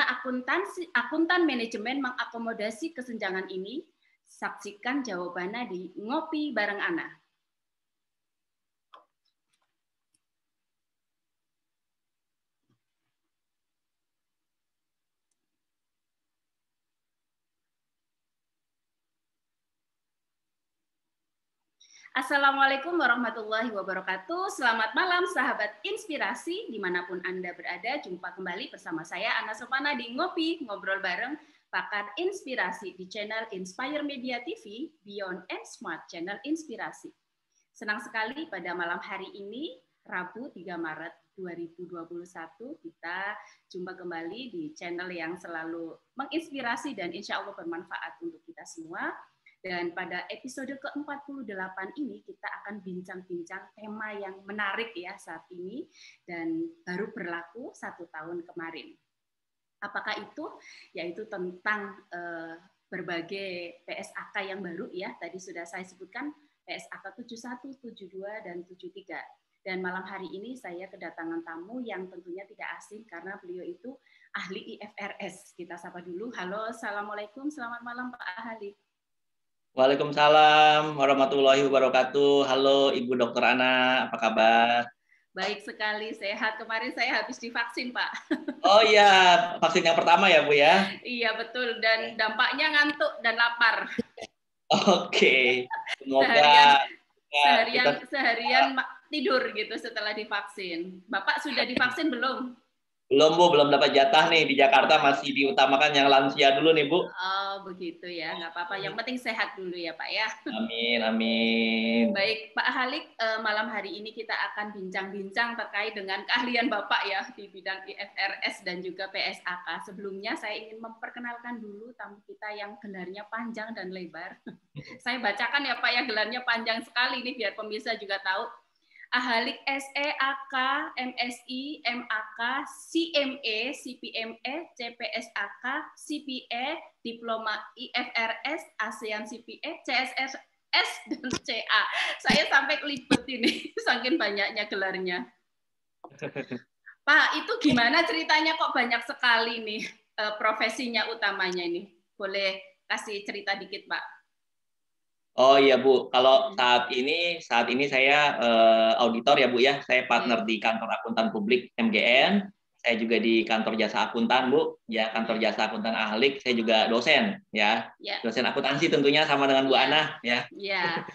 akuntan manajemen mengakomodasi kesenjangan ini? Saksikan jawabannya di Ngopi Bareng Ana. Assalamualaikum warahmatullahi wabarakatuh. Selamat malam sahabat inspirasi dimanapun Anda berada. Jumpa kembali bersama saya Ana Sopana di Ngopi, ngobrol bareng pakar inspirasi di channel Inspire Media TV, Beyond and Smart Channel Inspirasi. Senang sekali pada malam hari ini, Rabu 3 Maret 2021, kita jumpa kembali di channel yang selalu menginspirasi dan insya Allah bermanfaat untuk kita semua. Dan pada episode ke-48 ini kita akan bincang-bincang tema yang menarik ya saat ini dan baru berlaku 1 tahun kemarin. Apakah itu? Yaitu tentang berbagai PSAK yang baru ya. Tadi sudah saya sebutkan PSAK 71, 72, dan 73. Dan malam hari ini saya kedatangan tamu yang tentunya tidak asing karena beliau itu ahli IFRS. Kita sapa dulu. Halo, Assalamualaikum. Selamat malam Pak ahli. Waalaikumsalam warahmatullahi wabarakatuh. Halo Ibu Dr. Ana, apa kabar? Baik sekali, sehat. Kemarin saya habis divaksin, Pak. Oh iya, vaksin yang pertama ya, Bu ya? Iya, betul. Dan dampaknya ngantuk dan lapar. Oke. Semoga seharian tidur gitu setelah divaksin. Bapak sudah divaksin belum? Belum, Bu. Belum dapat jatah nih. Di Jakarta masih diutamakan yang lansia dulu nih, Bu. Oh, begitu ya. Nggak apa-apa. Yang penting sehat dulu ya, Pak ya. Amin, amin. Baik, Pak Halik, malam hari ini kita akan bincang-bincang terkait dengan keahlian Bapak ya di bidang IFRS dan juga PSAK. Sebelumnya saya ingin memperkenalkan dulu tamu kita yang gelarnya panjang dan lebar. Saya bacakan ya Pak ya, gelarnya panjang sekali nih biar pemirsa juga tahu. Ahalik SE, AK, MSI, MAK, CME, CPME, CPSAK, CPE, Diploma IFRS, ASEAN CPE, CSS, dan CA. Saya sampai kelibet ini, saking banyaknya gelarnya. Pak, itu gimana ceritanya kok banyak sekali nih profesinya utamanya ini? Boleh kasih cerita dikit, Pak? Oh iya Bu, kalau saat ini saya auditor ya Bu ya, saya partner di kantor akuntan publik MGN, saya juga di kantor jasa akuntan Bu, ya kantor jasa akuntan ahli, saya juga dosen ya, dosen akuntansi tentunya sama dengan Bu Ana ya. Iya,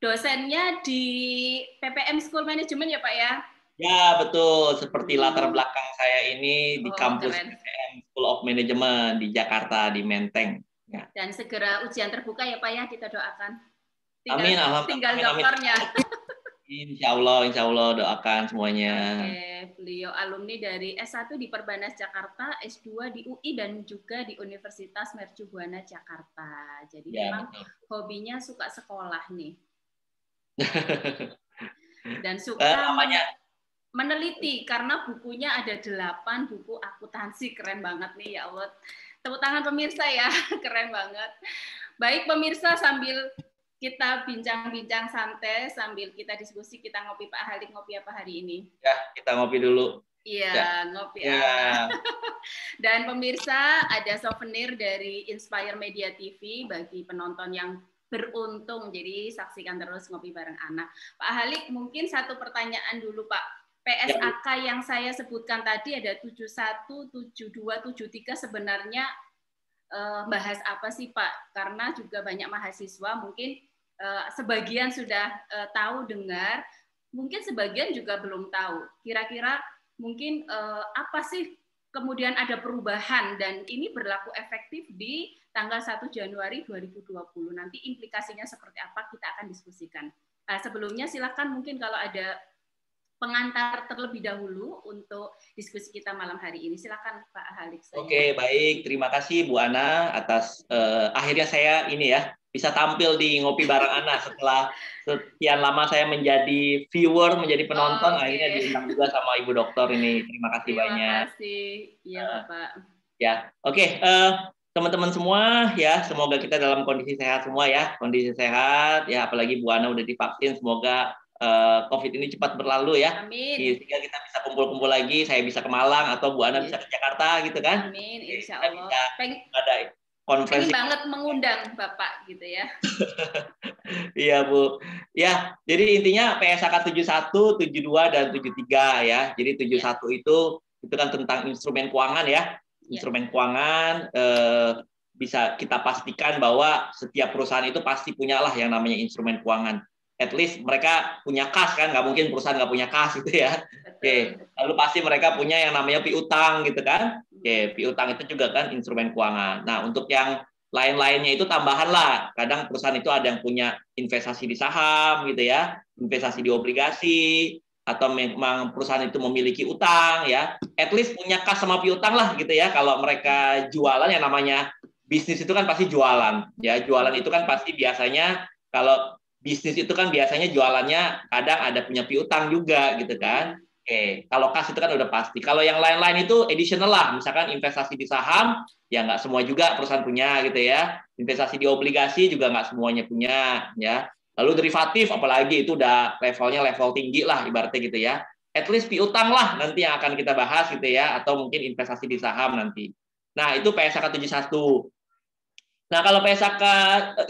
dosennya di PPM School Management ya Pak ya? Ya betul, seperti latar belakang saya ini di kampus keren. PPM School of Management di Jakarta di Menteng. Ya. Dan segera ujian terbuka ya Pak ya, kita doakan. Amin, tinggal dokternya. Insya Allah doakan semuanya. Oke, beliau alumni dari S1 di Perbanas Jakarta, S2 di UI dan juga di Universitas Mercu Buana Jakarta. Jadi memang hobinya suka sekolah nih. Dan suka meneliti karena bukunya ada 8 buku akuntansi, keren banget nih ya Allah. Tepuk tangan pemirsa ya, keren banget. Baik pemirsa, sambil kita bincang-bincang santai, sambil kita diskusi, kita ngopi. Pak Halik, ngopi apa hari ini? Ya, kita ngopi dulu. Iya, ngopi apa. Dan pemirsa, ada souvenir dari Inspire Media TV bagi penonton yang beruntung. Jadi saksikan terus Ngopi Bareng Ana. Pak Halik, mungkin satu pertanyaan dulu Pak. PSAK yang saya sebutkan tadi ada 71, 72, 73 sebenarnya bahas apa sih Pak? Karena juga banyak mahasiswa mungkin sebagian sudah tahu dengar, mungkin sebagian juga belum tahu. Kira-kira mungkin apa sih kemudian ada perubahan dan ini berlaku efektif di tanggal 1 Januari 2020. Nanti implikasinya seperti apa kita akan diskusikan. Sebelumnya silakan mungkin kalau ada pengantar terlebih dahulu untuk diskusi kita malam hari ini. Silakan Pak Halik. Oke, baik. Terima kasih Bu Ana atas akhirnya saya ini ya bisa tampil di Ngopi Bareng Ana setelah sekian lama saya menjadi viewer, menjadi penonton, akhirnya diundang juga sama Ibu Dokter ini. Terima kasih banyak. Terima kasih. Iya, Bapak. Ya, oke. Teman-teman semua ya, semoga kita dalam kondisi sehat semua ya, kondisi sehat ya, apalagi Bu Ana udah divaksin, semoga COVID ini cepat berlalu ya. Amin. Sehingga kita bisa kumpul-kumpul lagi, saya bisa ke Malang atau Bu Ana bisa ke Jakarta gitu kan. Amin, insya Allah. Ada konferensi. Pengen banget mengundang Bapak gitu ya. Iya Bu. Ya, jadi intinya PSAK 71, 72 dan 73 ya. Jadi 71 itu kan tentang instrumen keuangan ya. Instrumen keuangan bisa kita pastikan bahwa setiap perusahaan itu pasti punyalah yang namanya instrumen keuangan. At least mereka punya kas kan, nggak mungkin perusahaan nggak punya kas gitu ya. Oke, lalu pasti mereka punya yang namanya piutang gitu kan. Oke, piutang itu juga kan instrumen keuangan. Nah, untuk yang lain-lainnya itu tambahan lah. Kadang perusahaan itu ada yang punya investasi di saham gitu ya, investasi di obligasi, atau memang perusahaan itu memiliki utang ya. At least punya kas sama piutang lah gitu ya. Kalau mereka jualan yang namanya bisnis itu kan pasti jualan ya. Jualan itu kan pasti biasanya kalau bisnis itu kan biasanya jualannya kadang ada punya piutang juga gitu kan. Oke, kalau kas itu kan udah pasti. Kalau yang lain-lain itu additional lah, misalkan investasi di saham, ya nggak semua juga perusahaan punya gitu ya. Investasi di obligasi juga nggak semuanya punya ya. Lalu derivatif, apalagi itu udah levelnya level tinggi lah ibaratnya gitu ya. At least piutang lah nanti yang akan kita bahas gitu ya, atau mungkin investasi di saham nanti. Nah itu PSAK 71. Nah, kalau PSAK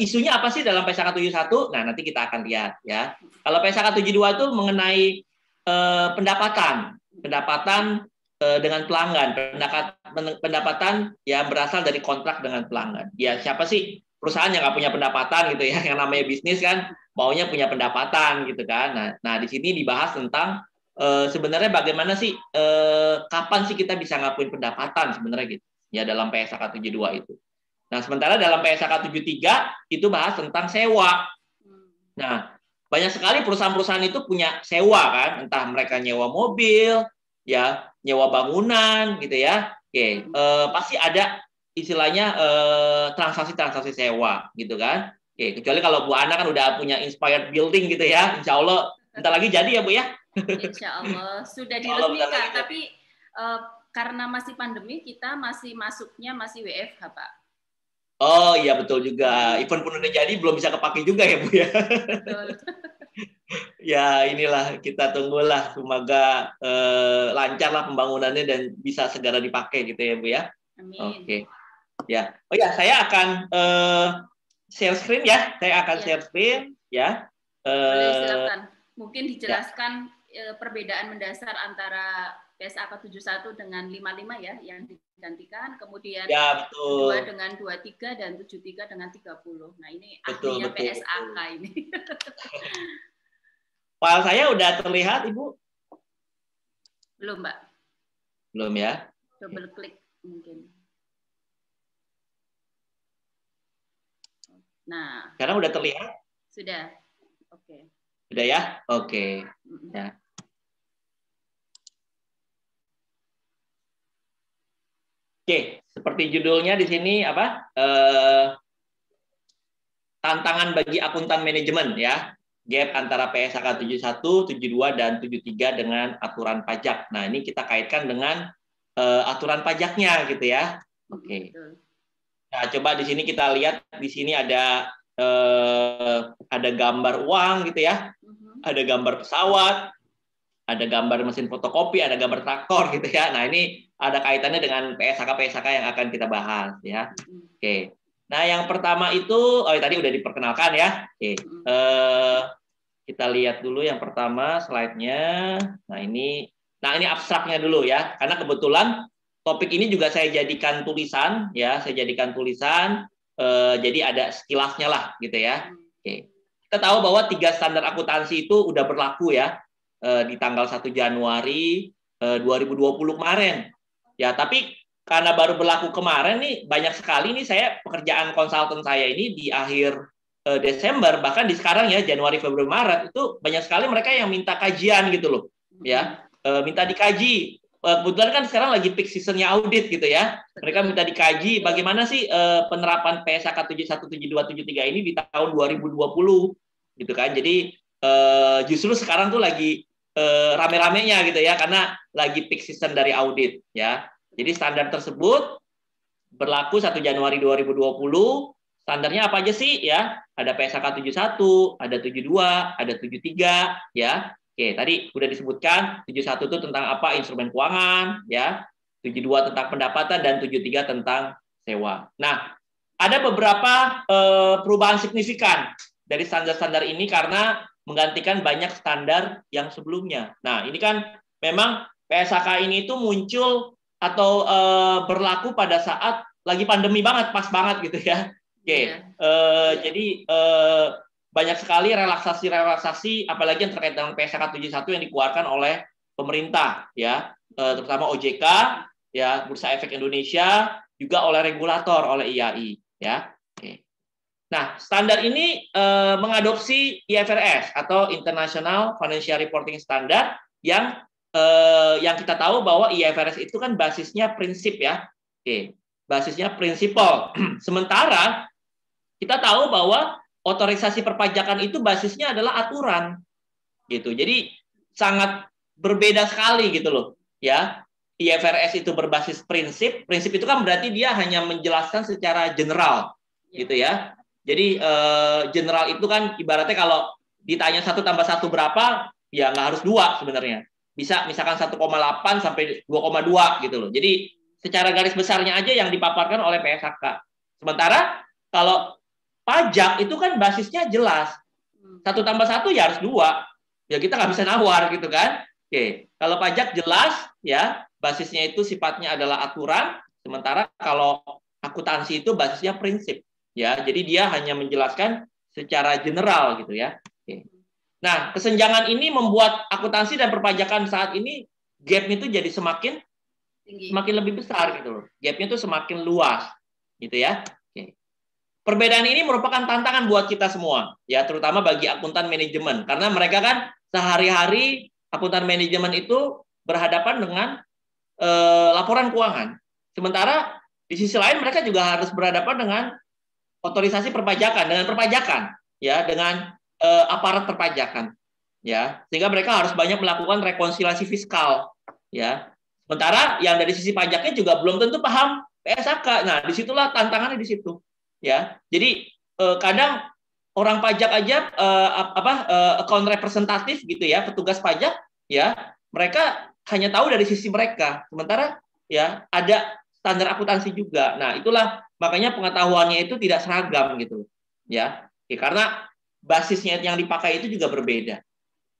isunya apa sih dalam PSAK 71? Nah, nanti kita akan lihat ya. Kalau PSAK 72 itu mengenai pendapatan dengan pelanggan, pendapatan yang berasal dari kontrak dengan pelanggan. Ya, siapa sih perusahaan yang nggak punya pendapatan gitu ya? Yang namanya bisnis kan maunya punya pendapatan gitu kan. Nah di sini dibahas tentang sebenarnya bagaimana sih kapan sih kita bisa ngakuin pendapatan sebenarnya gitu. Ya dalam PSAK 72 itu. Nah, sementara dalam PSAK 73 itu bahas tentang sewa. Nah, banyak sekali perusahaan-perusahaan itu punya sewa kan, entah mereka nyewa mobil, ya, nyewa bangunan gitu ya. Oke, pasti ada istilahnya transaksi-transaksi sewa gitu kan. Oke, kecuali kalau Bu Ana kan udah punya inspired building gitu ya. Insya Allah bentar lagi jadi ya Bu ya. Insya Allah sudah diresmikan, tapi karena masih pandemi kita masih masuknya masih WFH Pak. Oh iya betul juga. Event pun udah jadi belum bisa kepake juga ya Bu ya. Betul. Ya inilah kita tunggulah semoga lancarlah pembangunannya dan bisa segera dipakai gitu ya Bu ya. Amin. Oke. Ya. Oh ya saya akan share screen ya. Saya akan share screen ya. Boleh silakan. Mungkin dijelaskan perbedaan mendasar antara PSAK 71 dengan 55 ya yang digantikan, kemudian ya, betul. 2 dengan 23 dan 73 dengan 30. Nah, ini artinya PSAK ini. File saya udah terlihat, Ibu? Belum, Mbak. Belum ya? Double klik mungkin. Nah. Sekarang udah terlihat? Sudah. Oke. Sudah ya? Oke. Ya. Oke, seperti judulnya di sini apa? Tantangan bagi akuntan manajemen ya. Gap antara PSAK 71, 72 dan 73 dengan aturan pajak. Nah, ini kita kaitkan dengan aturan pajaknya gitu ya. Oke. Nah, coba di sini kita lihat di sini ada gambar uang gitu ya. Ada gambar pesawat, ada gambar mesin fotokopi, ada gambar traktor gitu ya. Nah, ini ada kaitannya dengan PSAK yang akan kita bahas ya. Oke. Nah, yang pertama itu tadi udah diperkenalkan ya. Oke. Kita lihat dulu yang pertama slide-nya. Nah, ini abstraknya dulu ya. Karena kebetulan topik ini juga saya jadikan tulisan ya, jadi ada sekilasnya lah gitu ya. Oke. Kita tahu bahwa 3 standar akuntansi itu udah berlaku ya di tanggal 1 Januari 2020 kemarin. Ya, tapi karena baru berlaku kemarin nih banyak sekali nih pekerjaan konsultan saya ini di akhir Desember, bahkan di sekarang ya Januari, Februari, Maret itu banyak sekali mereka yang minta kajian gitu loh. Ya, minta dikaji. Kebetulan kan sekarang lagi peak seasonnya audit gitu ya. Mereka minta dikaji bagaimana sih penerapan PSAK 71, 72, 73 ini di tahun 2020 gitu kan. Jadi justru sekarang tuh lagi rame-ramenya gitu ya karena lagi peak season dari audit ya. Jadi standar tersebut berlaku 1 Januari 2020 Standarnya apa aja sih ya? Ada PSAK 71, ada 72, ada 73 ya. Oke, tadi udah disebutkan 71 itu tentang apa? Instrumen keuangan ya. 72 tentang pendapatan dan 73 tentang sewa. Nah, ada beberapa perubahan signifikan dari standar-standar ini karena menggantikan banyak standar yang sebelumnya. Nah, ini kan memang PSAK ini itu muncul atau berlaku pada saat lagi pandemi banget, pas banget gitu ya. Oke, jadi banyak sekali relaksasi-relaksasi, apalagi yang terkait dengan PSAK 71 yang dikeluarkan oleh pemerintah, ya, terutama OJK, ya, Bursa Efek Indonesia, juga oleh regulator, oleh IAI, ya. Oke. Nah, standar ini mengadopsi IFRS atau International Financial Reporting Standard yang kita tahu bahwa IFRS itu kan basisnya prinsip ya. Oke, basisnya prinsipal. Sementara kita tahu bahwa otorisasi perpajakan itu basisnya adalah aturan, gitu. Jadi sangat berbeda sekali gitu loh, ya. IFRS itu berbasis prinsip. Prinsip itu kan berarti dia hanya menjelaskan secara general, gitu ya. Jadi general itu kan ibaratnya kalau ditanya 1+1 berapa, ya nggak harus 2 sebenarnya. Bisa misalkan 1,8 sampai 2,2 gitu loh. Jadi secara garis besarnya aja yang dipaparkan oleh PSAK. Sementara kalau pajak itu kan basisnya jelas. 1+1 ya harus 2. Ya kita nggak bisa nawar gitu kan. Oke, kalau pajak jelas ya basisnya itu sifatnya adalah aturan. Sementara kalau akuntansi itu basisnya prinsip. Ya, jadi dia hanya menjelaskan secara general gitu ya. Oke. Nah, kesenjangan ini membuat akuntansi dan perpajakan saat ini gap-nya itu jadi semakin lebih besar gitu loh. Gap-nya itu semakin luas gitu ya. Perbedaan ini merupakan tantangan buat kita semua, ya, terutama bagi akuntan manajemen, karena mereka kan sehari-hari akuntan manajemen itu berhadapan dengan laporan keuangan. Sementara di sisi lain mereka juga harus berhadapan dengan otorisasi perpajakan, ya, dengan aparat perpajakan, ya, sehingga mereka harus banyak melakukan rekonsiliasi fiskal, ya. Sementara yang dari sisi pajaknya juga belum tentu paham PSAK. Nah, disitulah tantangannya di situ. Ya, jadi kadang orang pajak aja account representatif gitu ya, petugas pajak ya, mereka hanya tahu dari sisi mereka, sementara ya ada standar akuntansi juga. Nah, itulah makanya pengetahuannya itu tidak seragam gitu ya, karena basisnya yang dipakai itu juga berbeda.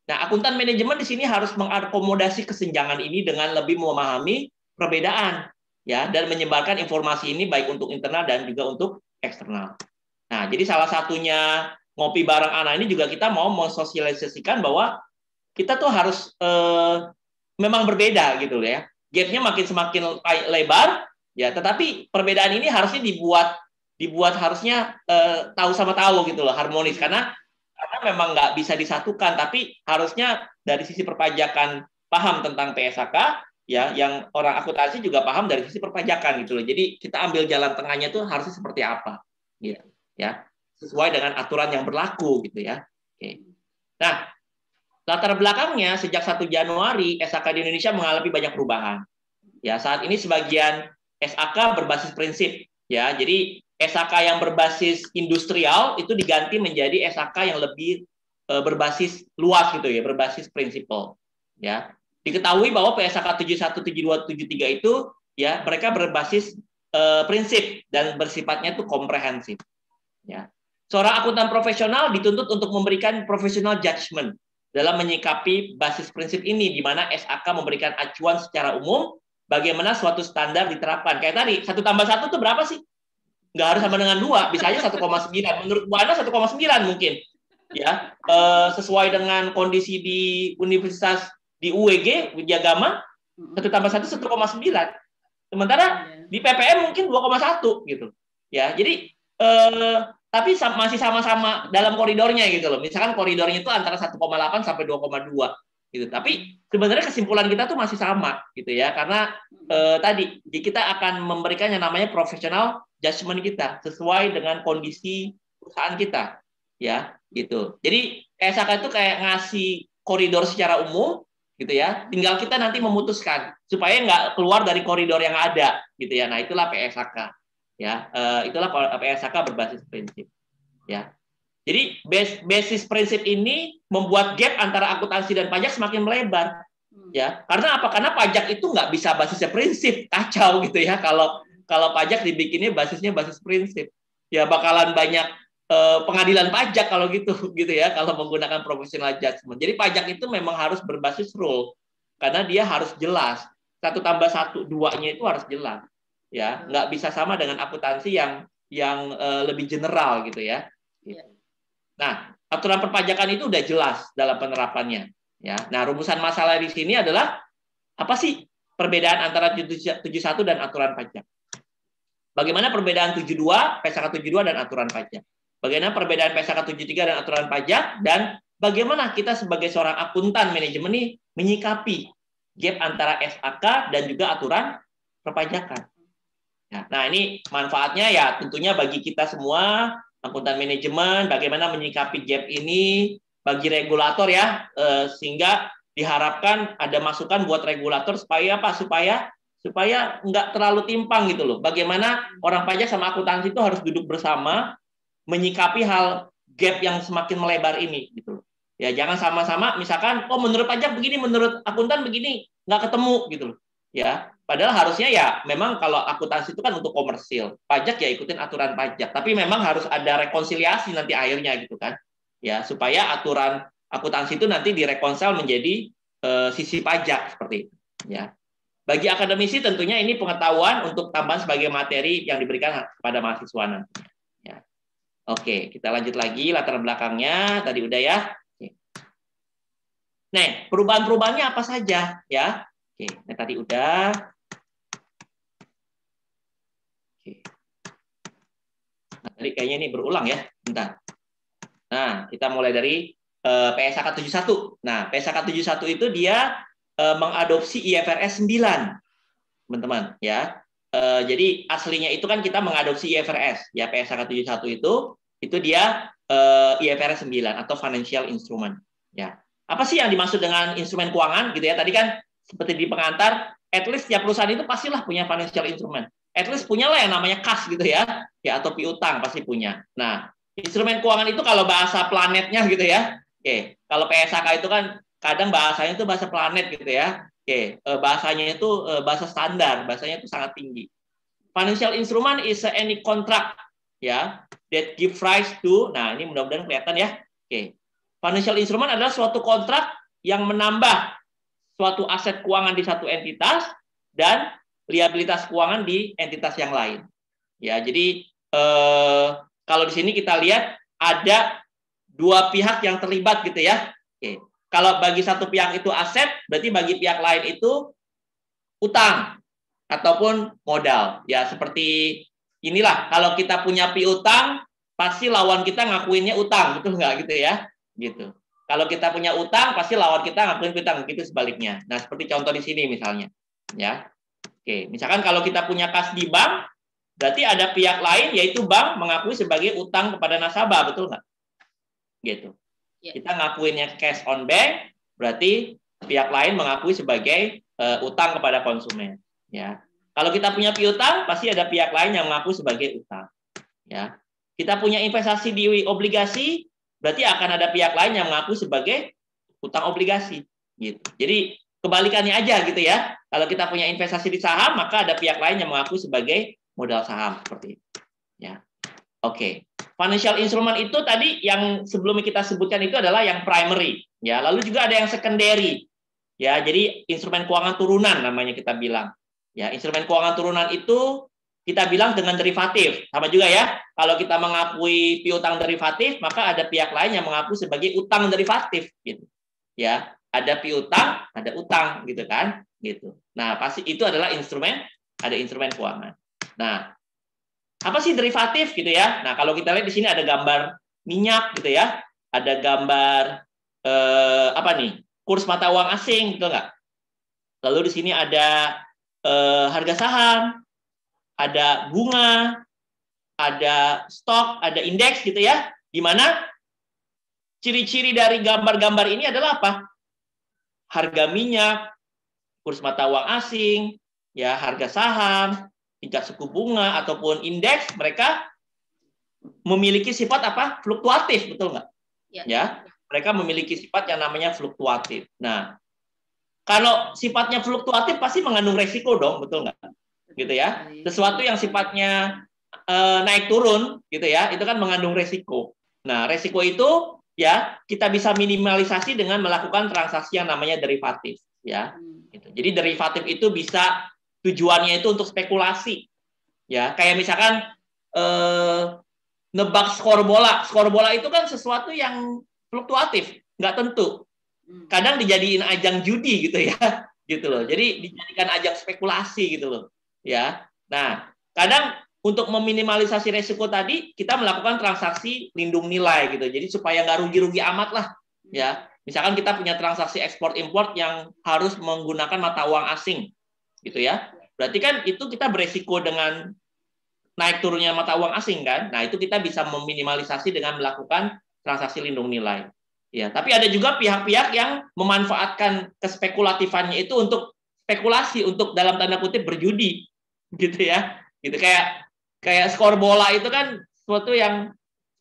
Nah, akuntan manajemen di sini harus mengakomodasi kesenjangan ini dengan lebih memahami perbedaan ya, dan menyebarkan informasi ini baik untuk internal dan juga untuk eksternal. Nah, jadi salah satunya ngopi bareng Ana ini juga kita mau mensosialisasikan bahwa kita tuh harus memang berbeda gitu ya. Gapnya semakin lebar, ya. Tetapi perbedaan ini harusnya dibuat harusnya tahu sama tahu gitu loh, harmonis, karena memang nggak bisa disatukan. Tapi harusnya dari sisi perpajakan paham tentang PSAK, ya, yang orang akuntansi juga paham dari sisi perpajakan gitu loh. Jadi kita ambil jalan tengahnya tuh harusnya seperti apa, gitu ya, sesuai dengan aturan yang berlaku gitu ya. Oke. Nah, latar belakangnya sejak 1 Januari SAK di Indonesia mengalami banyak perubahan. Ya, saat ini sebagian SAK berbasis prinsip, ya. Jadi SAK yang berbasis industrial itu diganti menjadi SAK yang lebih berbasis luas gitu ya, berbasis prinsipal, ya. Diketahui bahwa PSAK 71, 72, 73 itu ya mereka berbasis prinsip dan bersifatnya itu komprehensif. Ya. Seorang akuntan profesional dituntut untuk memberikan professional judgment dalam menyikapi basis prinsip ini, di mana SAK memberikan acuan secara umum bagaimana suatu standar diterapkan. Kayak tadi, 1+1 itu berapa sih? Nggak harus sama dengan 2, bisa aja 1,9. Menurut Bu Ana 1,9 mungkin. Ya, sesuai dengan kondisi di Universitas di UWG, Widyagama, 1+1 1,9. Sementara di PPM mungkin 2,1 gitu. Ya, jadi tapi masih sama-sama dalam koridornya gitu loh. Misalkan koridornya itu antara 1,8 sampai 2,2 gitu. Tapi sebenarnya kesimpulan kita tuh masih sama gitu ya. Karena tadi kita akan memberikan yang namanya professional judgment kita sesuai dengan kondisi perusahaan kita. Ya, gitu. Jadi SAK itu kayak ngasih koridor secara umum gitu ya, tinggal kita nanti memutuskan supaya nggak keluar dari koridor yang ada gitu ya. Nah, itulah PSAK Ya, itulah PSAK berbasis prinsip. Ya. Jadi basis prinsip ini membuat gap antara akuntansi dan pajak semakin melebar. Ya, karena apa? Karena pajak itu nggak bisa basisnya prinsip, kacau gitu ya. Kalau pajak dibikinnya basisnya basis prinsip, ya bakalan banyak pengadilan pajak kalau gitu gitu ya. Kalau menggunakan professional judgment. Jadi pajak itu memang harus berbasis rule, karena dia harus jelas. 1+1=2-nya itu harus jelas. Ya, nggak bisa sama dengan akuntansi yang lebih general gitu ya. Nah, aturan perpajakan itu udah jelas dalam penerapannya. Ya, nah rumusan masalah di sini adalah apa sih perbedaan antara 71 dan aturan pajak? Bagaimana perbedaan 72, PSAK 72 dan aturan pajak? Bagaimana perbedaan PSAK 73 dan aturan pajak? Dan bagaimana kita sebagai seorang akuntan manajemen ini menyikapi gap antara SAK dan juga aturan perpajakan? Ya, nah ini manfaatnya ya tentunya bagi kita semua akuntan manajemen, bagaimana menyikapi gap ini bagi regulator ya, sehingga diharapkan ada masukan buat regulator supaya apa? Supaya nggak terlalu timpang gitu loh. Bagaimana orang pajak sama akuntansi itu harus duduk bersama menyikapi hal gap yang semakin melebar ini gitu loh. Ya jangan sama-sama misalkan oh menurut pajak begini, menurut akuntan begini, nggak ketemu gitu loh. Ya, padahal harusnya ya memang kalau akuntansi itu kan untuk komersil, pajak ya ikutin aturan pajak. Tapi memang harus ada rekonsiliasi nanti akhirnya gitu kan, ya supaya aturan akuntansi itu nanti direkonsil menjadi sisi pajak seperti itu. Ya, bagi akademisi tentunya ini pengetahuan untuk tambahan sebagai materi yang diberikan kepada mahasiswa nanti. Ya. Oke, kita lanjut lagi latar belakangnya tadi udah ya. Oke. Nah, perubahan-perubahannya apa saja ya? Oke, nah tadi udah. Oke. Nah, tadi kayaknya ini berulang ya. Bentar. Nah, kita mulai dari PSAK 71. Nah, PSAK 71 itu dia mengadopsi IFRS 9. Teman-teman, ya. Jadi aslinya itu kan kita mengadopsi IFRS, ya PSAK 71 itu dia IFRS 9 atau financial instrument, ya. Apa sih yang dimaksud dengan instrumen keuangan gitu ya? Tadi kan seperti di pengantar, at least tiap perusahaan itu pastilah punya financial instrument. At least punyalah yang namanya kas gitu ya, atau piutang pasti punya. Nah, instrumen keuangan itu kalau bahasa planetnya gitu ya. Oke, kalau PSAK itu kan kadang bahasanya itu bahasa planet gitu ya. Oke, bahasanya itu bahasa standar, bahasanya itu sangat tinggi. Financial instrument is any contract ya that give rise to. Nah, ini mudah-mudahan kelihatan ya. Oke. Financial instrument adalah suatu kontrak yang menambah suatu aset keuangan di satu entitas dan liabilitas keuangan di entitas yang lain. Ya, jadi kalau di sini kita lihat ada dua pihak yang terlibat gitu ya. Oke. Kalau bagi satu pihak itu aset, berarti bagi pihak lain itu utang ataupun modal. Ya, seperti inilah kalau kita punya piutang, pasti lawan kita ngakuinnya utang, betul nggak gitu ya? Gitu. Kalau kita punya utang, pasti lawan kita ngakuin piutang, gitu sebaliknya. Nah, seperti contoh di sini misalnya, ya. Oke, misalkan kalau kita punya kas di bank, berarti ada pihak lain yaitu bank mengakui sebagai utang kepada nasabah, betul nggak? Gitu. Kita ngakuinnya cash on bank, berarti pihak lain mengakui sebagai utang kepada konsumen. Ya, kalau kita punya piutang, pasti ada pihak lain yang mengaku sebagai utang. Ya, kita punya investasi di obligasi, berarti akan ada pihak lain yang mengaku sebagai utang obligasi. Gitu. Jadi kebalikannya aja gitu ya. Kalau kita punya investasi di saham, maka ada pihak lain yang mengaku sebagai modal saham seperti itu. Ya, oke. Financial instrument itu tadi yang sebelumnya kita sebutkan itu adalah yang primary. Ya, lalu juga ada yang secondary. Ya, jadi instrumen keuangan turunan namanya kita bilang. Ya, instrumen keuangan turunan itu kita bilang dengan derivatif. Sama juga ya, kalau kita mengakui piutang derivatif, maka ada pihak lain yang mengaku sebagai utang derivatif gitu. Ya, ada piutang, ada utang gitu kan? Gitu. Nah, pasti itu adalah ada instrumen keuangan. Nah, apa sih derivatif gitu ya? Nah, kalau kita lihat di sini ada gambar minyak gitu ya. Ada gambar apa nih? Kurs mata uang asing gitu enggak? Lalu di sini ada harga saham, ada bunga, ada stok, ada indeks gitu ya. Di mana ciri-ciri dari gambar-gambar ini adalah apa? Harga minyak, kurs mata uang asing, ya, harga saham, tingkat suku bunga ataupun indeks, mereka memiliki sifat apa? Fluktuatif, betul nggak? Ya, mereka memiliki sifat yang namanya fluktuatif. Nah, kalau sifatnya fluktuatif pasti mengandung resiko dong, betul nggak? Gitu ya. Sesuatu yang sifatnya naik turun, gitu ya, itu kan mengandung resiko. Nah, resiko itu ya kita bisa minimalisasi dengan melakukan transaksi yang namanya derivatif, ya. Gitu. Jadi derivatif itu bisa tujuannya itu untuk spekulasi, ya. Kayak misalkan nebak skor bola. Skor bola itu kan sesuatu yang fluktuatif, nggak tentu. Kadang dijadiin ajang judi gitu ya, gitu loh. Jadi dijadikan ajang spekulasi gitu loh, ya. Nah, kadang untuk meminimalisasi resiko tadi kita melakukan transaksi lindung nilai gitu. Jadi supaya nggak rugi-rugi amat lah, ya. Misalkan kita punya transaksi ekspor impor yang harus menggunakan mata uang asing, gitu ya. Berarti kan itu kita beresiko dengan naik turunnya mata uang asing kan. Nah, itu kita bisa meminimalisasi dengan melakukan transaksi lindung nilai. Ya, tapi ada juga pihak-pihak yang memanfaatkan kespekulatifannya itu untuk spekulasi, untuk dalam tanda kutip berjudi, gitu ya. Gitu kayak skor bola itu kan sesuatu yang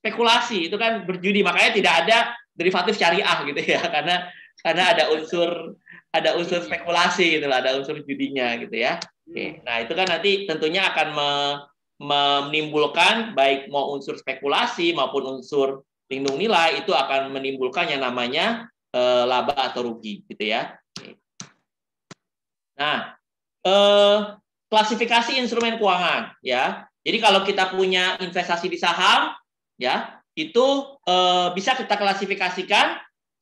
spekulasi, itu kan berjudi, makanya tidak ada derivatif syariah gitu ya, karena ada unsur spekulasi gitu lah, ada unsur judinya gitu ya. Oke. Nah, itu kan nanti tentunya akan menimbulkan baik mau unsur spekulasi maupun unsur lindung nilai, itu akan menimbulkan yang namanya laba atau rugi gitu ya. Nah, klasifikasi instrumen keuangan ya. Jadi kalau kita punya investasi di saham ya, itu bisa kita klasifikasikan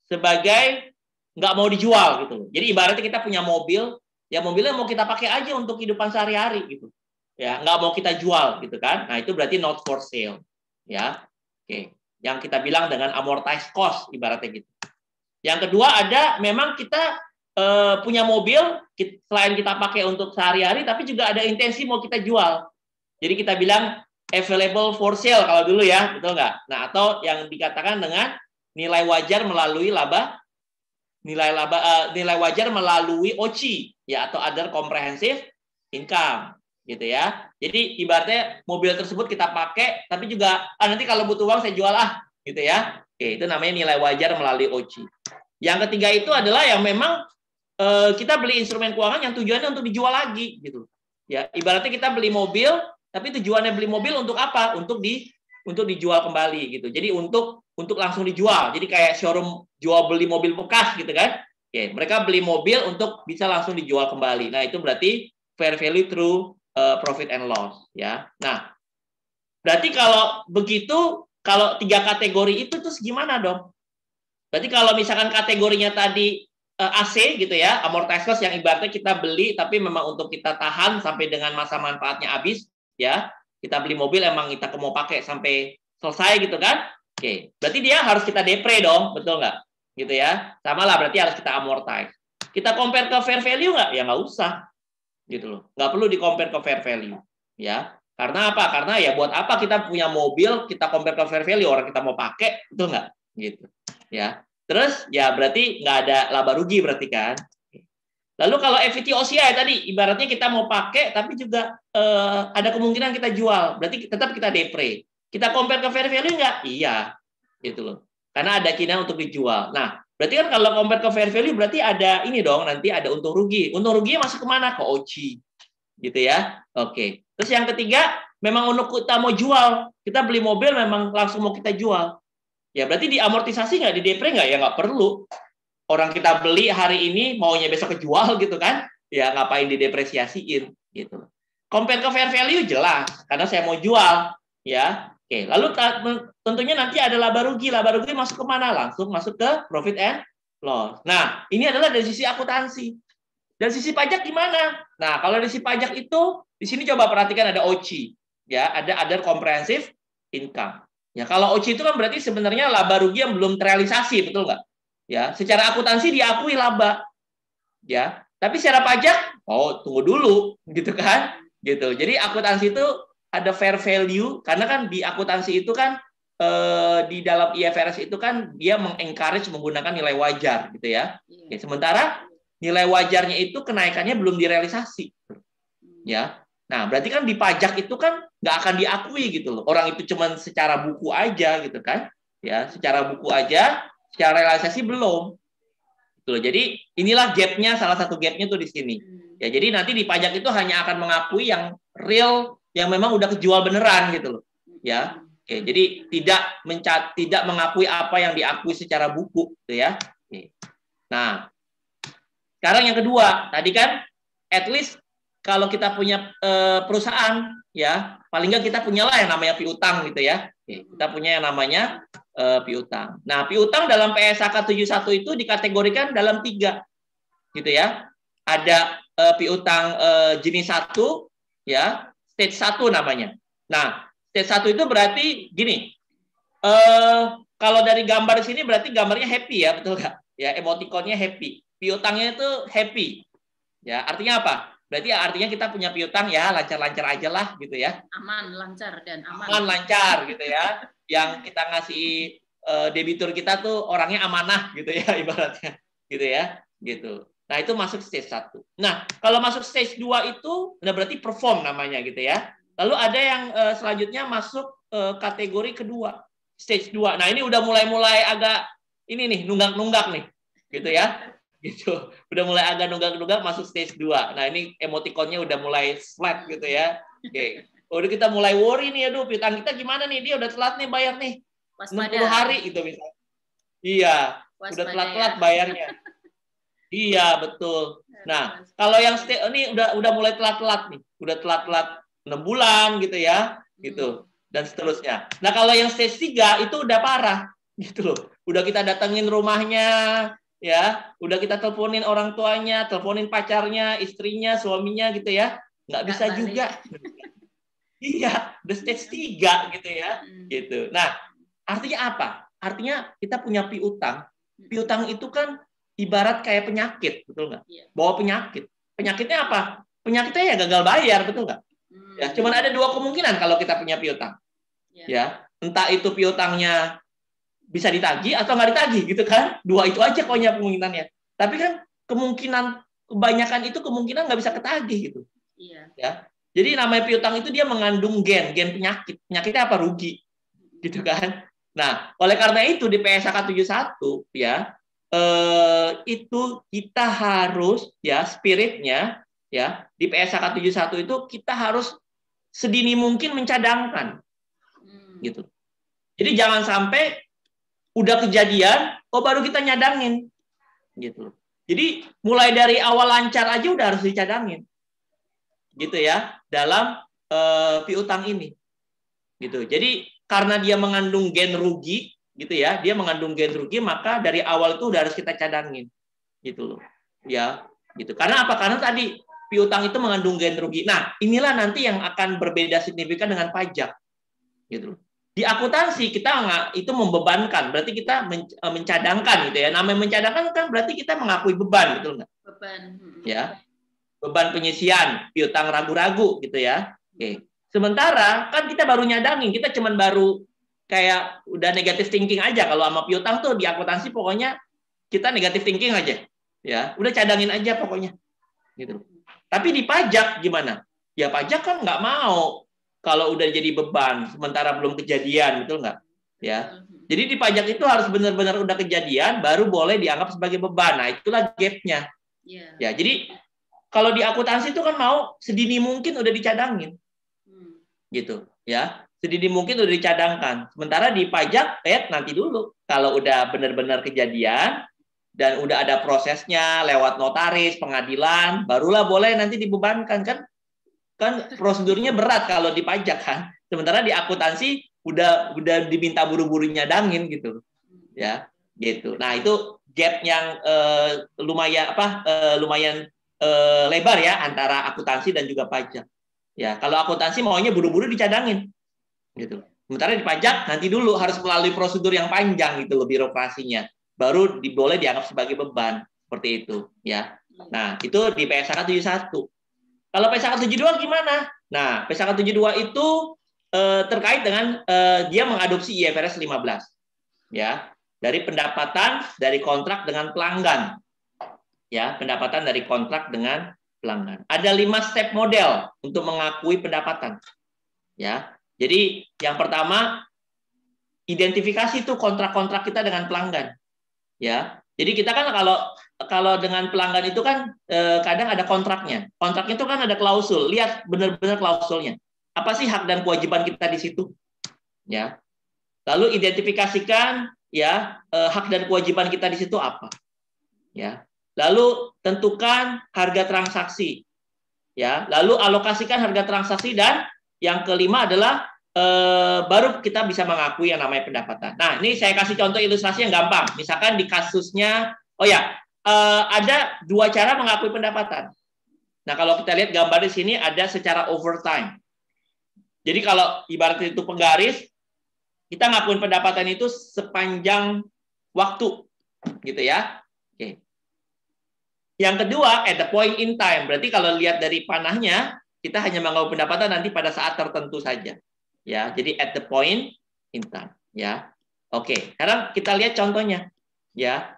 sebagai nggak mau dijual gitu. Jadi ibaratnya kita punya mobil, ya mobilnya mau kita pakai aja untuk kehidupan sehari-hari gitu. Ya, nggak mau kita jual gitu kan. Nah, itu berarti not for sale. Ya. Oke. Yang kita bilang dengan amortized cost ibaratnya gitu. Yang kedua ada memang kita punya mobil selain kita pakai untuk sehari-hari tapi juga ada intensi mau kita jual. Jadi kita bilang available for sale kalau dulu ya, betul nggak? Nah, atau yang dikatakan dengan nilai wajar melalui nilai wajar melalui OCI ya, atau other comprehensive income gitu ya. Jadi ibaratnya mobil tersebut kita pakai tapi juga nanti kalau butuh uang saya jual gitu ya. Oke, itu namanya nilai wajar melalui OCI. Yang ketiga itu adalah yang memang kita beli instrumen keuangan yang tujuannya untuk dijual lagi gitu. Ya, ibaratnya kita beli mobil tapi tujuannya beli mobil untuk apa? Untuk dijual kembali gitu. Jadi untuk langsung dijual. Jadi kayak showroom jual beli mobil bekas gitu kan. Oke, mereka beli mobil untuk bisa langsung dijual kembali. Nah, itu berarti fair value through profit and loss ya. Nah, berarti kalau begitu, kalau 3 kategori itu terus gimana dong? Berarti kalau misalkan kategorinya tadi AC gitu ya, amortized cost yang ibaratnya kita beli tapi memang untuk kita tahan sampai dengan masa manfaatnya habis ya. Kita beli mobil emang kita mau pakai sampai selesai gitu kan. Oke, berarti dia harus kita depre dong, betul nggak? Gitu ya. Sama lah berarti harus kita amortize. Kita compare ke fair value nggak? Ya nggak usah. Gitu loh. Nggak perlu di compare ke fair value ya. Karena apa? Karena ya buat apa kita punya mobil kita compare ke fair value, orang kita mau pakai, betul nggak? Gitu ya. Terus ya berarti nggak ada laba rugi berarti kan. Lalu kalau equity OCI tadi ibaratnya kita mau pakai tapi juga ada kemungkinan kita jual, berarti tetap kita depre. Kita compare ke fair value nggak? Iya, gitu loh. Karena ada keinginan untuk dijual. Nah, berarti kan kalau compare ke fair value berarti ada ini dong, nanti ada untung rugi. Untung ruginya masuk kemana? Ke OCI, gitu ya. Oke. Terus yang ketiga, memang untuk kita mau jual, kita beli mobil memang langsung mau kita jual. Ya berarti diamortisasi nggak, di depre nggak? Ya nggak perlu. Orang kita beli hari ini maunya besok kejual gitu kan? Ya ngapain didepresiasiin gitu. Compare ke fair value jelas karena saya mau jual ya. Oke, lalu tentunya nanti ada laba rugi. Laba rugi masuk ke mana? Langsung masuk ke profit and loss. Nah, ini adalah dari sisi akuntansi. Dari sisi pajak gimana? Nah, kalau dari sisi pajak itu di sini coba perhatikan ada OCI ya, ada other comprehensive income. Ya, kalau OCI itu kan berarti sebenarnya laba rugi yang belum terrealisasi, betul nggak? Ya, secara akuntansi diakui laba. Ya, tapi secara pajak, tunggu dulu, gitu kan? Gitu. Jadi akuntansi itu ada fair value karena kan di akuntansi itu kan di dalam IFRS itu kan dia mengencourage menggunakan nilai wajar, gitu ya. Sementara nilai wajarnya itu kenaikannya belum direalisasi. Ya. Nah, berarti kan di pajak itu kan nggak akan diakui gitu loh. Orang itu cuman secara buku aja gitu kan. Ya, secara buku aja, secara realisasi belum. Gitu loh. Jadi inilah gapnya, salah satu gapnya tuh di sini. Ya, jadi nanti di pajak itu hanya akan mengakui yang real, yang memang udah kejual beneran gitu loh. Ya, oke. Jadi tidak mengakui apa yang diakui secara buku, gitu ya. Oke. Nah, sekarang yang kedua, tadi kan at least kalau kita punya perusahaan, ya paling nggak kita punyalah yang namanya piutang gitu ya. Kita punya yang namanya piutang. Nah, piutang dalam PSAK 71 itu dikategorikan dalam 3, gitu ya. Ada piutang jenis 1, ya, stage 1 namanya. Nah, stage 1 itu berarti gini. Kalau dari gambar di sini berarti gambarnya happy ya, betul nggak? Ya, emotikonnya happy. Piutangnya itu happy. Ya, artinya apa? Berarti artinya kita punya piutang ya lancar-lancar aja lah gitu ya. Aman, lancar dan aman. Aman, lancar gitu ya. Yang kita ngasih debitur kita tuh orangnya amanah gitu ya ibaratnya. Gitu ya. Gitu. Nah, itu masuk stage 1. Nah, kalau masuk stage 2 itu udah berarti perform namanya gitu ya. Lalu ada yang selanjutnya masuk kategori kedua, stage 2. Nah, ini udah mulai agak ini nih, nunggak-nunggak nih. Gitu ya. Gitu. Udah mulai agak nunggak-nunggak masuk stage 2. Nah, ini emotikonnya udah mulai flat gitu ya. Oke. Udah kita mulai worry nih, aduh piutang kita gimana nih? Dia udah telat nih bayar nih. 60 hari gitu misalnya. Iya, udah telat-telat bayarnya. Iya, betul. Nah, kalau yang ini udah mulai telat-telat nih. Udah telat-telat 6 bulan gitu ya, gitu. Dan seterusnya. Nah, kalau yang stage 3 itu udah parah gitu loh. Udah kita datengin rumahnya, ya, udah kita teleponin orang tuanya, teleponin pacarnya, istrinya, suaminya gitu ya. Nggak bisa balik juga. Iya, udah stage 3 gitu ya. Gitu. Nah, artinya apa? Artinya kita punya piutang. Piutang itu kan ibarat kayak penyakit, betul nggak? Bawa penyakit. Penyakitnya apa? Penyakitnya ya gagal bayar, betul nggak? Ya, cuman ada 2 kemungkinan kalau kita punya piutang. Ya, entah itu piutangnya bisa ditagih atau nggak ditagih gitu kan, 2 itu aja pokoknya kemungkinannya. Tapi kan kemungkinan kebanyakan itu kemungkinan nggak bisa ketagih gitu. Ya, jadi namanya piutang itu dia mengandung gen penyakit. Penyakitnya apa? Rugi, gitu kan. Nah, oleh karena itu di PSAK 71 ya itu kita harus ya spiritnya ya di PSAK 71 itu kita harus sedini mungkin mencadangkan, gitu. Jadi jangan sampai udah kejadian, baru kita nyadangin, gitu. Jadi mulai dari awal lancar aja udah harus dicadangin, gitu ya, dalam piutang ini, gitu. Jadi karena dia mengandung gen rugi, gitu ya, dia mengandung gen rugi, maka dari awal itu udah harus kita cadangin, gitu loh, ya, gitu. Karena apa? Karena tadi piutang itu mengandung gen rugi. Nah, inilah nanti yang akan berbeda signifikan dengan pajak, gitu loh. Di akuntansi kita itu membebankan, berarti kita mencadangkan gitu ya. Namanya mencadangkan kan berarti kita mengakui beban, betul nggak? Beban. Ya, beban penyisian, piutang ragu-ragu gitu ya. Oke. Sementara kan kita baru nyadangin, kita cuman baru kayak udah negative thinking aja. Kalau sama piutang tuh di akuntansi pokoknya kita negative thinking aja, ya. Udah cadangin aja pokoknya, gitu. Tapi di pajak gimana? Ya pajak kan nggak mau kalau udah jadi beban, sementara belum kejadian, betul nggak? Ya. Jadi di pajak itu harus benar-benar udah kejadian, baru boleh dianggap sebagai beban. Nah, itulah gap-nya. Ya, jadi kalau di akuntansi itu kan mau sedini mungkin udah dicadangin, gitu, ya. Sedini mungkin udah dicadangkan. Sementara di pajak, nanti dulu. Kalau udah benar-benar kejadian dan udah ada prosesnya lewat notaris, pengadilan, barulah boleh nanti dibebankan kan. Kan prosedurnya berat kalau di pajak kan. Sementara di akuntansi udah diminta buru-buru nyadangin gitu. Ya, gitu. Nah, itu gap yang lumayan lebar ya antara akuntansi dan juga pajak. Ya, kalau akuntansi maunya buru-buru dicadangin. Gitu. Sementara di pajak nanti dulu harus melalui prosedur yang panjang gitu loh birokrasinya. Baru boleh dianggap sebagai beban seperti itu, ya. Nah, itu di PSAK 71. Kalau PSAK 72 gimana? Nah, PSAK 72 itu terkait dengan dia mengadopsi IFRS 15. Ya, dari pendapatan dari kontrak dengan pelanggan. Ya, pendapatan dari kontrak dengan pelanggan. Ada 5 step model untuk mengakui pendapatan. Ya. Jadi yang pertama, identifikasi itu kontrak-kontrak kita dengan pelanggan. Ya. Jadi kita kan kalau dengan pelanggan itu kan kadang ada kontraknya. Kontraknya itu kan ada klausul. Lihat benar-benar klausulnya. Apa sih hak dan kewajiban kita di situ? Ya. Lalu identifikasikan ya hak dan kewajiban kita di situ apa? Ya. Lalu tentukan harga transaksi. Ya, lalu alokasikan harga transaksi dan yang kelima adalah baru kita bisa mengakui yang namanya pendapatan. Nah, ini saya kasih contoh ilustrasi yang gampang. Misalkan di kasusnya, ada 2 cara mengakui pendapatan. Nah, kalau kita lihat gambar di sini ada secara overtime. Jadi kalau ibarat itu penggaris, kita ngakuin pendapatan itu sepanjang waktu, gitu ya. Oke. Yang kedua, at the point in time. Berarti kalau lihat dari panahnya, kita hanya mengakui pendapatan nanti pada saat tertentu saja. Ya, jadi at the point in time. Ya, oke. Sekarang kita lihat contohnya. Ya,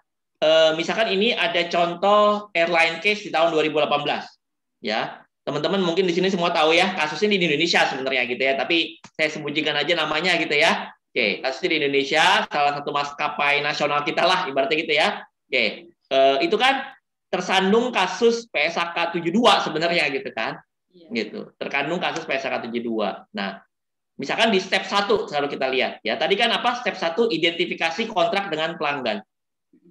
misalkan ini ada contoh airline case di tahun 2018. Ya, teman-teman mungkin di sini semua tahu ya, kasusnya di Indonesia sebenarnya gitu ya. Tapi saya sembunyikan aja namanya gitu ya. Oke, kasusnya di Indonesia, salah satu maskapai nasional kita lah, ibaratnya gitu ya. Oke, itu kan tersandung kasus PSAK 72 sebenarnya gitu kan. Gitu. Terkandung kasus PSAK 72. Nah, misalkan di step 1 kalau kita lihat ya. Tadi kan apa? Step 1 identifikasi kontrak dengan pelanggan.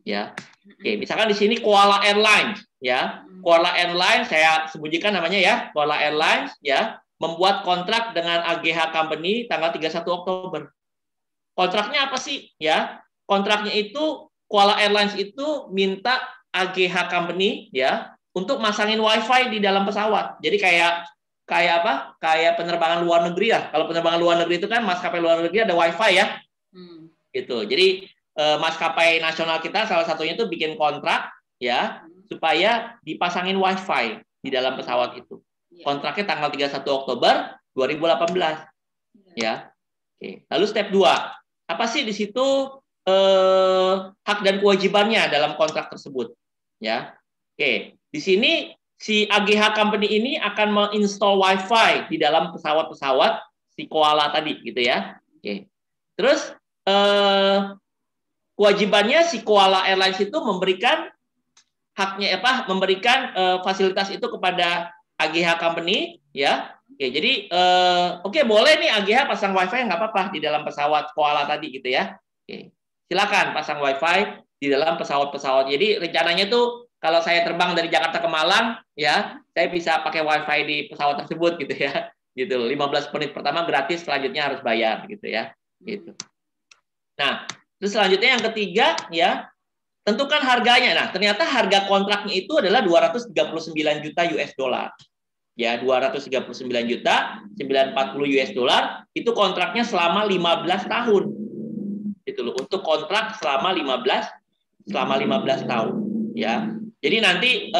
Ya. Oke, misalkan di sini Koala Airlines ya. Koala Airlines saya sembunyikan namanya ya. Koala Airlines ya membuat kontrak dengan AGH Company tanggal 31 Oktober. Kontraknya apa sih? Ya. Kontraknya itu Koala Airlines itu minta AGH Company ya untuk masangin WiFi di dalam pesawat. Jadi kayak apa? Kayak penerbangan luar negeri ya. Kalau penerbangan luar negeri itu kan maskapai luar negeri ada WiFi ya. Gitu. Jadi maskapai nasional kita salah satunya itu bikin kontrak ya supaya dipasangin WiFi di dalam pesawat itu. Kontraknya tanggal 31 Oktober 2018. Ya. Oke. Lalu step 2. Apa sih di situ hak dan kewajibannya dalam kontrak tersebut, ya. Oke, di sini si AGH Company ini akan menginstall WiFi di dalam pesawat-pesawat si Koala tadi, gitu ya. Oke, terus kewajibannya si Koala Airlines itu memberikan haknya memberikan fasilitas itu kepada AGH Company, ya. Oke, jadi oke boleh nih AGH pasang WiFi nggak apa-apa di dalam pesawat Koala tadi, gitu ya. Oke. Silakan pasang WiFi di dalam pesawat-pesawat. Jadi rencananya tuh kalau saya terbang dari Jakarta ke Malang, ya saya bisa pakai WiFi di pesawat tersebut gitu ya. Gitu. 15 menit pertama gratis, selanjutnya harus bayar gitu ya. Gitu. Nah, terus selanjutnya yang ketiga ya, tentukan harganya. Nah, ternyata harga kontraknya itu adalah 239 juta US dollar. Ya, 239 juta 940 US dollar itu kontraknya selama 15 tahun. Itu loh, untuk kontrak selama 15 tahun ya. Jadi nanti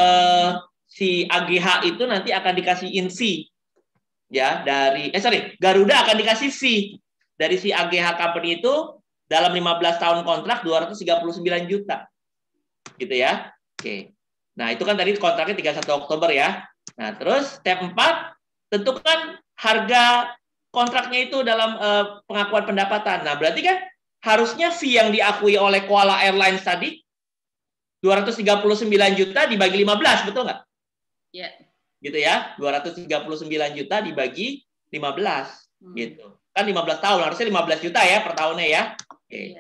si AGH itu nanti akan dikasih fee ya dari Garuda akan dikasih fee dari si AGH Company itu dalam 15 tahun kontrak 239 juta. Gitu ya. Oke. Nah, itu kan tadi kontraknya 31 Oktober ya. Nah, terus step 4 tentukan harga kontraknya itu dalam pengakuan pendapatan. Nah, berarti kan harusnya fee yang diakui oleh Koala Airlines tadi 239 juta dibagi 15, betul nggak? Iya. Gitu ya, 239 juta dibagi 15. Gitu. Kan 15 tahun, harusnya 15 juta ya per tahunnya ya. Oke.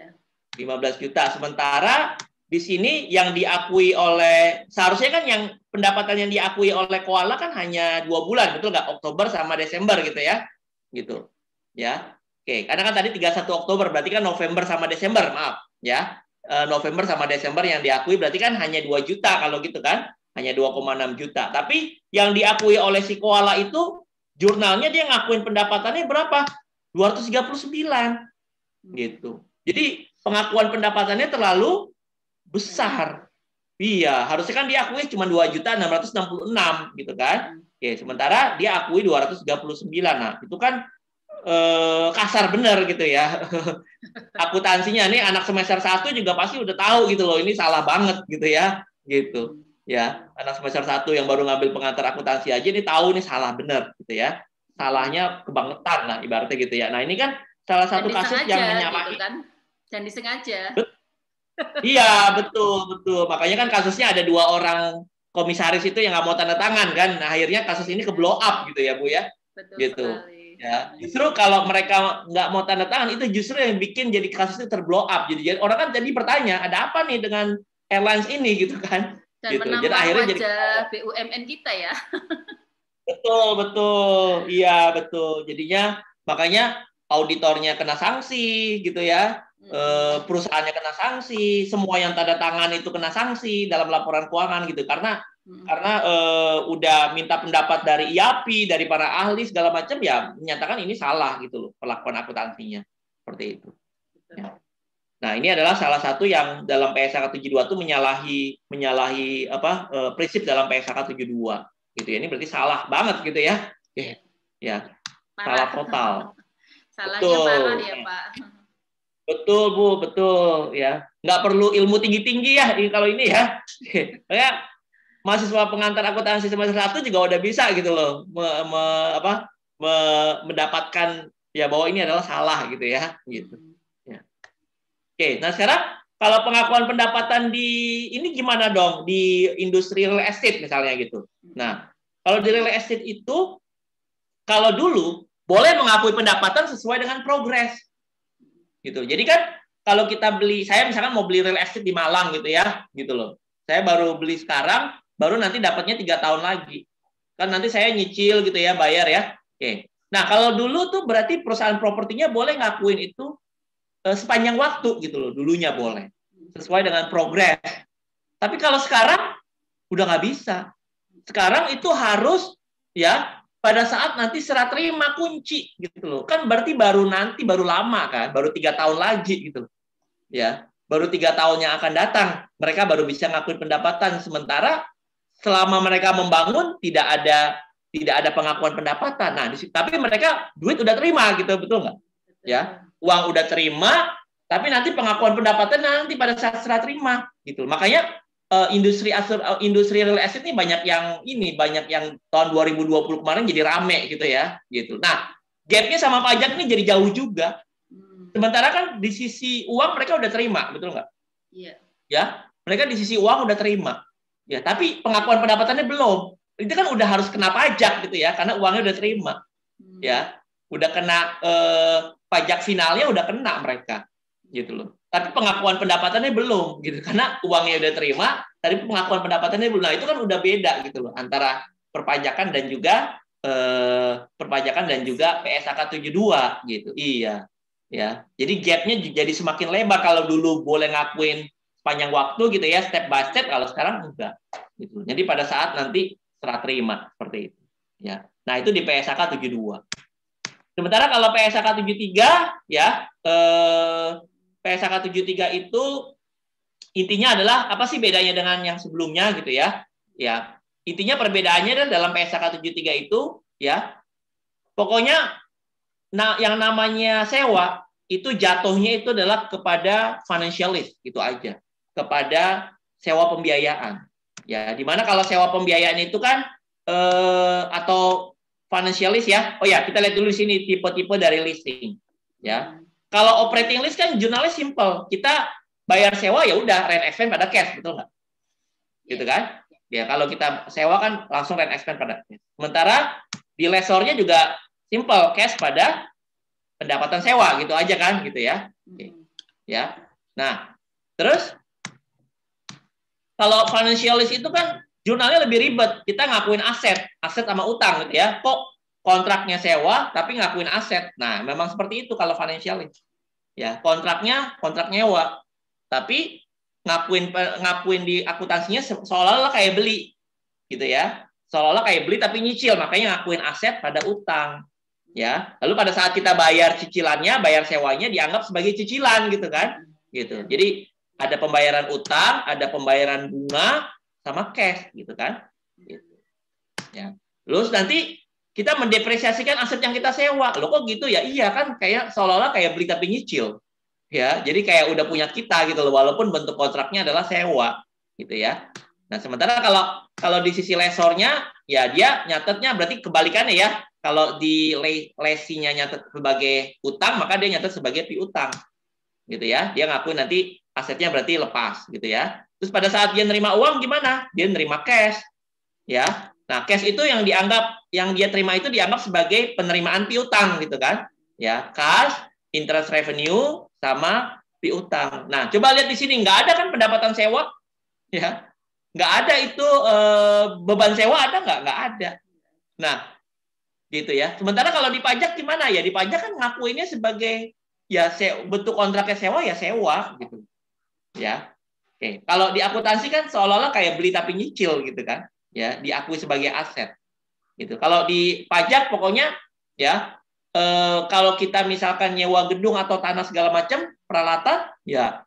15 juta. Sementara di sini yang diakui oleh, seharusnya kan yang pendapatan yang diakui oleh Koala kan hanya 2 bulan, betul nggak? Oktober sama Desember gitu ya. Gitu. Ya. Oke, karena kan tadi 31 Oktober, berarti kan November sama Desember, maaf. Ya, November sama Desember yang diakui berarti kan hanya 2 juta kalau gitu kan. Hanya 2,6 juta. Tapi yang diakui oleh si Koala itu, jurnalnya dia ngakuin pendapatannya berapa? 239. Gitu. Jadi pengakuan pendapatannya terlalu besar. Iya, harusnya kan diakui cuma 2.666 gitu kan. Oke, sementara dia akui 239. Nah, itu kan kasar bener gitu ya. Akuntansinya nih anak semester 1 juga pasti udah tahu gitu loh, ini salah banget gitu ya. Gitu. Ya, anak semester 1 yang baru ngambil pengantar akuntansi aja ini tahu nih salah benar gitu ya. Salahnya kebangetan lah ibaratnya gitu ya. Nah, ini kan salah satu kasus yang gitu menyalahi. kan. Dan disengaja. Iya, betul, betul. Makanya kan kasusnya ada 2 orang komisaris itu yang nggak mau tanda tangan kan. Nah, akhirnya kasus ini ke blow up gitu ya, Bu ya. Betul Gitu. sekali. Ya, justru kalau mereka nggak mau tanda tangan itu justru yang bikin jadi kasus itu terblow up. Jadi orang kan jadi bertanya, ada apa nih dengan airlines ini gitu kan? Dan Gitu. Jadi menampar akhirnya jadi wajah BUMN kita ya. betul, betul. Iya, betul. Jadinya makanya auditornya kena sanksi gitu ya. Perusahaannya kena sanksi, semua yang tanda tangan itu kena sanksi dalam laporan keuangan gitu karena udah minta pendapat dari IAPI, dari para ahli segala macam ya menyatakan ini salah gitu loh perlakuan akuntansinya seperti itu. Ya. Nah, ini adalah salah satu yang dalam PSAK 72 itu menyalahi apa prinsip dalam PSAK 72 gitu ya. Ini berarti salah banget gitu ya. Ya. Salah total. Salahnya parah ya, Pak. Betul, Bu, betul ya. Nggak perlu ilmu tinggi-tinggi ya kalau ini ya. Kayak mahasiswa pengantar akuntansi semester 1 juga udah bisa gitu loh mendapatkan ya bahwa ini adalah salah gitu ya. Gitu. Ya. Oke, nah sekarang kalau pengakuan pendapatan di ini gimana dong di industri real estate misalnya gitu. Nah, kalau di real estate itu kalau dulu boleh mengakui pendapatan sesuai dengan progres. Gitu. Jadi kan kalau kita beli, saya misalkan mau beli real estate di Malang gitu ya, gitu loh. Saya baru beli sekarang, baru nanti dapatnya 3 tahun lagi. Kan nanti saya nyicil gitu ya, bayar ya. Oke. Nah, kalau dulu tuh berarti perusahaan propertinya boleh ngakuin itu sepanjang waktu gitu loh, dulunya boleh. Sesuai dengan progres. Tapi kalau sekarang udah nggak bisa. Sekarang itu harus ya pada saat nanti serah terima kunci gitu loh. Kan berarti baru lama kan, baru 3 tahun lagi gitu. Ya, baru 3 tahun yang akan datang mereka baru bisa ngakuin pendapatan. Sementara selama mereka membangun tidak ada pengakuan pendapatan. Nah, tapi mereka duit udah terima gitu, betul nggak? Ya, uang udah terima, tapi nanti pengakuan pendapatan nanti pada saat serah terima gitu. Makanya industri real estate ini banyak yang tahun 2020 kemarin jadi rame gitu ya gitu. Nah, gapnya sama pajak ini jadi jauh juga. Sementara kan di sisi uang mereka udah terima, betul nggak? Iya. Ya, mereka di sisi uang udah terima. Ya, tapi pengakuan pendapatannya belum. Itu kan udah harus kena pajak gitu ya, karena uangnya udah terima. Ya, udah kena pajak finalnya udah kena mereka gitu loh. Tapi pengakuan pendapatannya belum gitu karena uangnya udah terima, tapi pengakuan pendapatannya belum. Nah, itu kan udah beda gitu loh antara perpajakan dan juga PSAK 72 gitu. Iya. Ya. Jadi gapnya jadi semakin lebar kalau dulu boleh ngakuin sepanjang waktu gitu ya, step by step, kalau sekarang enggak gitu. Jadi pada saat nanti serah terima seperti itu. Ya. Nah, itu di PSAK 72. Sementara kalau PSAK 73 ya PSAK 73 itu intinya adalah apa sih bedanya dengan yang sebelumnya gitu ya. Ya, intinya perbedaannya adalah dalam PSAK 73 itu ya pokoknya yang namanya sewa itu jatuhnya itu adalah kepada financialist gitu aja. Kepada sewa pembiayaan. Ya, di mana kalau sewa pembiayaan itu kan atau financialist ya. Oh ya, kita lihat dulu di sini tipe-tipe dari leasing. Ya. Kalau operating lease kan jurnalnya simple. Kita bayar sewa ya udah rent expense pada cash, betul nggak? Gitu kan? Ya, kalau kita sewa kan langsung rent expense pada cash. Sementara di lessornya juga simple, cash pada pendapatan sewa gitu aja kan, gitu ya. Oke. Ya. Nah, terus kalau financialist itu kan jurnalnya lebih ribet. Kita ngakuin aset sama utang gitu ya. Kok kontraknya sewa tapi ngakuin aset. Nah, memang seperti itu kalau financialist. Ya, kontrak nyewa. Tapi ngakuin di akuntansinya seolah-olah kayak beli. Gitu ya. Seolah-olah kayak beli tapi nyicil, makanya ngakuin aset pada utang. Ya. Lalu pada saat kita bayar cicilannya, bayar sewanya dianggap sebagai cicilan gitu kan? Gitu. Jadi ada pembayaran utang, ada pembayaran bunga, sama cash, gitu kan? Gitu. Ya. Terus nanti kita mendepresiasikan aset yang kita sewa. Loh kok gitu ya? Iya kan, kayak seolah-olah kayak beli tapi nyicil. Ya, jadi kayak udah punya kita gitu loh, walaupun bentuk kontraknya adalah sewa, gitu ya. Nah, sementara kalau di sisi lesornya, ya dia nyatetnya berarti kebalikannya ya. Kalau di lesinya nyatet sebagai utang, maka dia nyatet sebagai piutang. Gitu ya. Dia ngakuin nanti asetnya berarti lepas gitu ya. Terus pada saat dia nerima uang gimana? Dia nerima cash. Ya. Nah, cash itu yang dia terima itu dianggap sebagai penerimaan piutang gitu kan. Ya, cash, interest revenue sama piutang. Nah, coba lihat di sini nggak ada kan pendapatan sewa? Ya. Nggak ada itu beban sewa ada nggak? Nggak ada. Nah, gitu ya. Sementara kalau di pajak gimana ya? Di pajak kan ngakuinnya sebagai ya bentuk kontraknya sewa ya sewa gitu. Ya. Oke, kalau di akuntansi kan seolah-olah kayak beli tapi nyicil gitu kan. Ya, diakui sebagai aset. Gitu. Kalau di pajak pokoknya ya kalau kita misalkan nyewa gedung atau tanah segala macam peralatan ya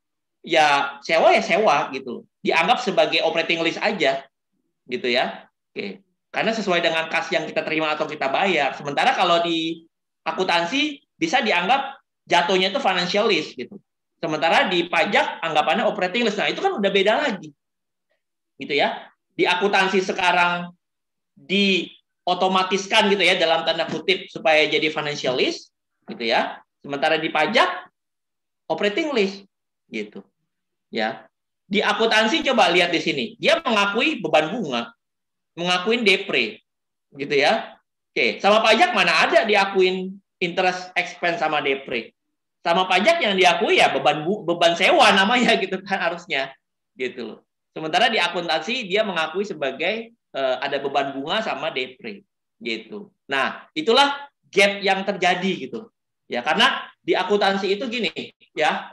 sewa gitu. Dianggap sebagai operating list aja gitu ya. Oke. Karena sesuai dengan kas yang kita terima atau kita bayar. Sementara kalau di akuntansi bisa dianggap jatuhnya itu financial list gitu. Sementara di pajak anggapannya operating list. Nah, itu kan udah beda lagi. Gitu ya. Di akuntansi sekarang diotomatiskan gitu ya dalam tanda kutip supaya jadi financial list gitu ya. Sementara di pajak operating list gitu. Ya. Di akuntansi coba lihat di sini. Dia mengakui beban bunga, mengakuin depre gitu ya. Oke, sama pajak mana ada diakuin interest expense sama depre. Sama pajak yang diakui ya beban sewa namanya gitu kan harusnya gitu. Sementara di akuntansi dia mengakui sebagai ada beban bunga sama depre gitu. Nah, itulah gap yang terjadi gitu. Ya, karena di akuntansi itu gini ya,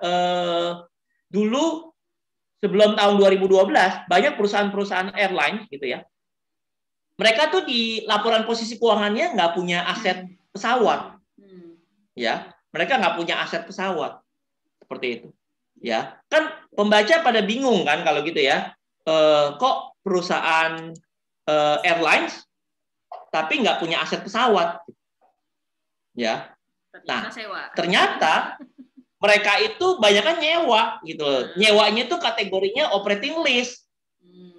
dulu sebelum tahun 2012 banyak perusahaan-perusahaan airline gitu ya. Mereka tuh di laporan posisi keuangannya nggak punya aset pesawat, ya. Mereka nggak punya aset pesawat seperti itu, ya. Kan pembaca pada bingung kan kalau gitu ya. Kok perusahaan airlines tapi nggak punya aset pesawat, ya. Nah, ternyata mereka itu banyak kan nyewa gitu loh. Nyewanya itu kategorinya operating list.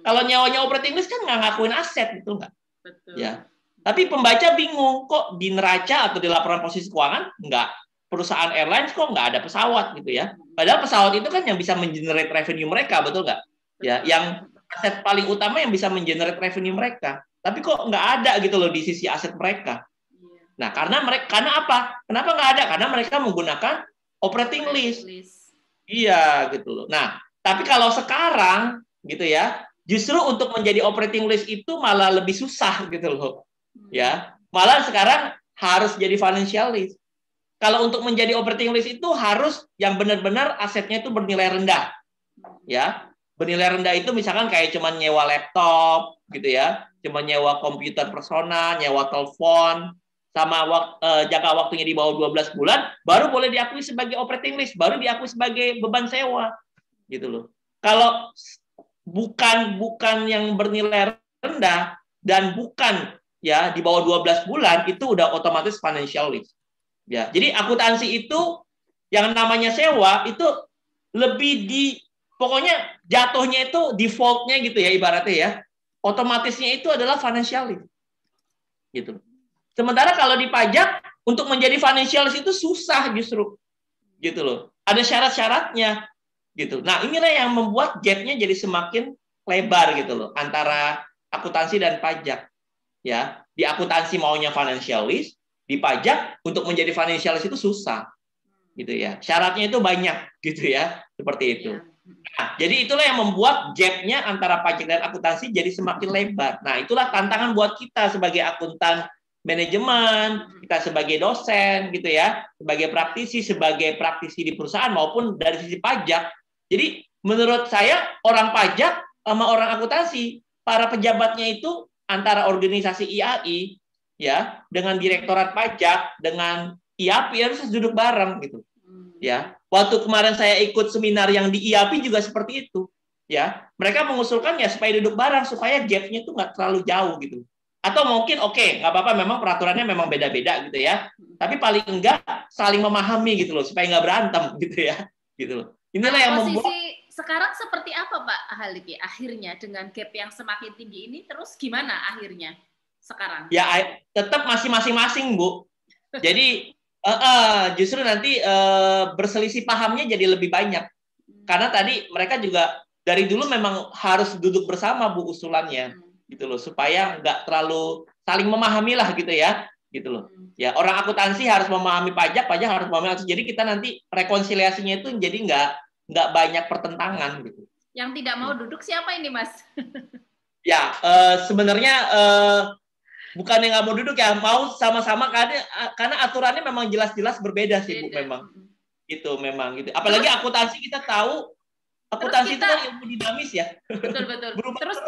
Kalau nyewanya operating list kan nggak ngakuin aset gitu nggak? Betul. Ya. Tapi pembaca bingung kok di neraca atau di laporan posisi keuangan nggak perusahaan airlines kok nggak ada pesawat gitu ya. Padahal pesawat itu kan yang bisa mengenerate revenue mereka, betul nggak? Ya, yang aset paling utama yang bisa mengenerate revenue mereka. Tapi kok nggak ada gitu loh di sisi aset mereka. Nah, karena apa? Kenapa nggak ada? Karena mereka menggunakan operating list. Iya, gitu loh. Nah, tapi kalau sekarang gitu ya, justru untuk menjadi operating list itu malah lebih susah gitu loh. Ya, malah sekarang harus jadi financial list. Kalau untuk menjadi operating list itu harus yang benar-benar asetnya itu bernilai rendah. Ya, bernilai rendah itu misalkan kayak cuma nyewa laptop gitu ya, cuma nyewa komputer personal, nyewa telepon, sama jangka waktunya di bawah 12 bulan, baru boleh diakui sebagai operating list, baru diakui sebagai beban sewa. Gitu loh. Kalau bukan yang bernilai rendah dan bukan ya di bawah 12 bulan itu udah otomatis financial list. Ya, jadi akuntansi itu yang namanya sewa itu lebih pokoknya jatuhnya itu defaultnya gitu ya ibaratnya ya. Otomatisnya itu adalah financial list. Gitu. Sementara kalau di pajak untuk menjadi financial list itu susah justru. Gitu loh. Ada syarat-syaratnya gitu. Nah, inilah yang membuat gap-nya jadi semakin lebar gitu loh antara akuntansi dan pajak. Ya, di akuntansi maunya financial list, di pajak untuk menjadi financial list itu susah. Gitu ya. Syaratnya itu banyak gitu ya, seperti itu. Nah, jadi itulah yang membuat gap-nya antara pajak dan akuntansi jadi semakin lebar. Nah, itulah tantangan buat kita sebagai akuntan manajemen, kita sebagai dosen gitu ya, sebagai praktisi di perusahaan maupun dari sisi pajak. Jadi menurut saya orang pajak sama orang akuntansi, para pejabatnya itu antara organisasi IAI ya dengan direktorat pajak dengan IAPI harus duduk bareng gitu. Ya, waktu kemarin saya ikut seminar yang di IAPI juga seperti itu. Ya, mereka mengusulkan ya supaya duduk bareng supaya gap-nya itu nggak terlalu jauh gitu. Atau mungkin nggak apa-apa, memang peraturannya memang beda-beda gitu ya. Tapi paling enggak saling memahami gitu loh, supaya nggak berantem gitu ya, gitu loh. Inilah yang membuat sekarang seperti apa Pak Halik ya akhirnya dengan gap yang semakin tinggi ini terus gimana akhirnya sekarang? Ya tetap masih masing-masing Bu. Jadi justru nanti berselisih pahamnya jadi lebih banyak. Karena tadi mereka juga dari dulu memang harus duduk bersama Bu usulannya gitu loh, supaya nggak terlalu saling memahami lah gitu loh. Ya orang akuntansi harus memahami pajak, pajak harus memahami akuntansi. Jadi kita nanti rekonsiliasinya itu jadi nggak banyak pertentangan gitu. Yang tidak mau duduk siapa ini Mas? Ya sebenarnya bukan yang nggak mau duduk ya, mau sama-sama karena aturannya memang jelas-jelas berbeda sih Bu memang. Itu memang gitu. Apalagi akuntansi kita tahu akuntansi itu kan ilmu dinamis ya. Betul. Terus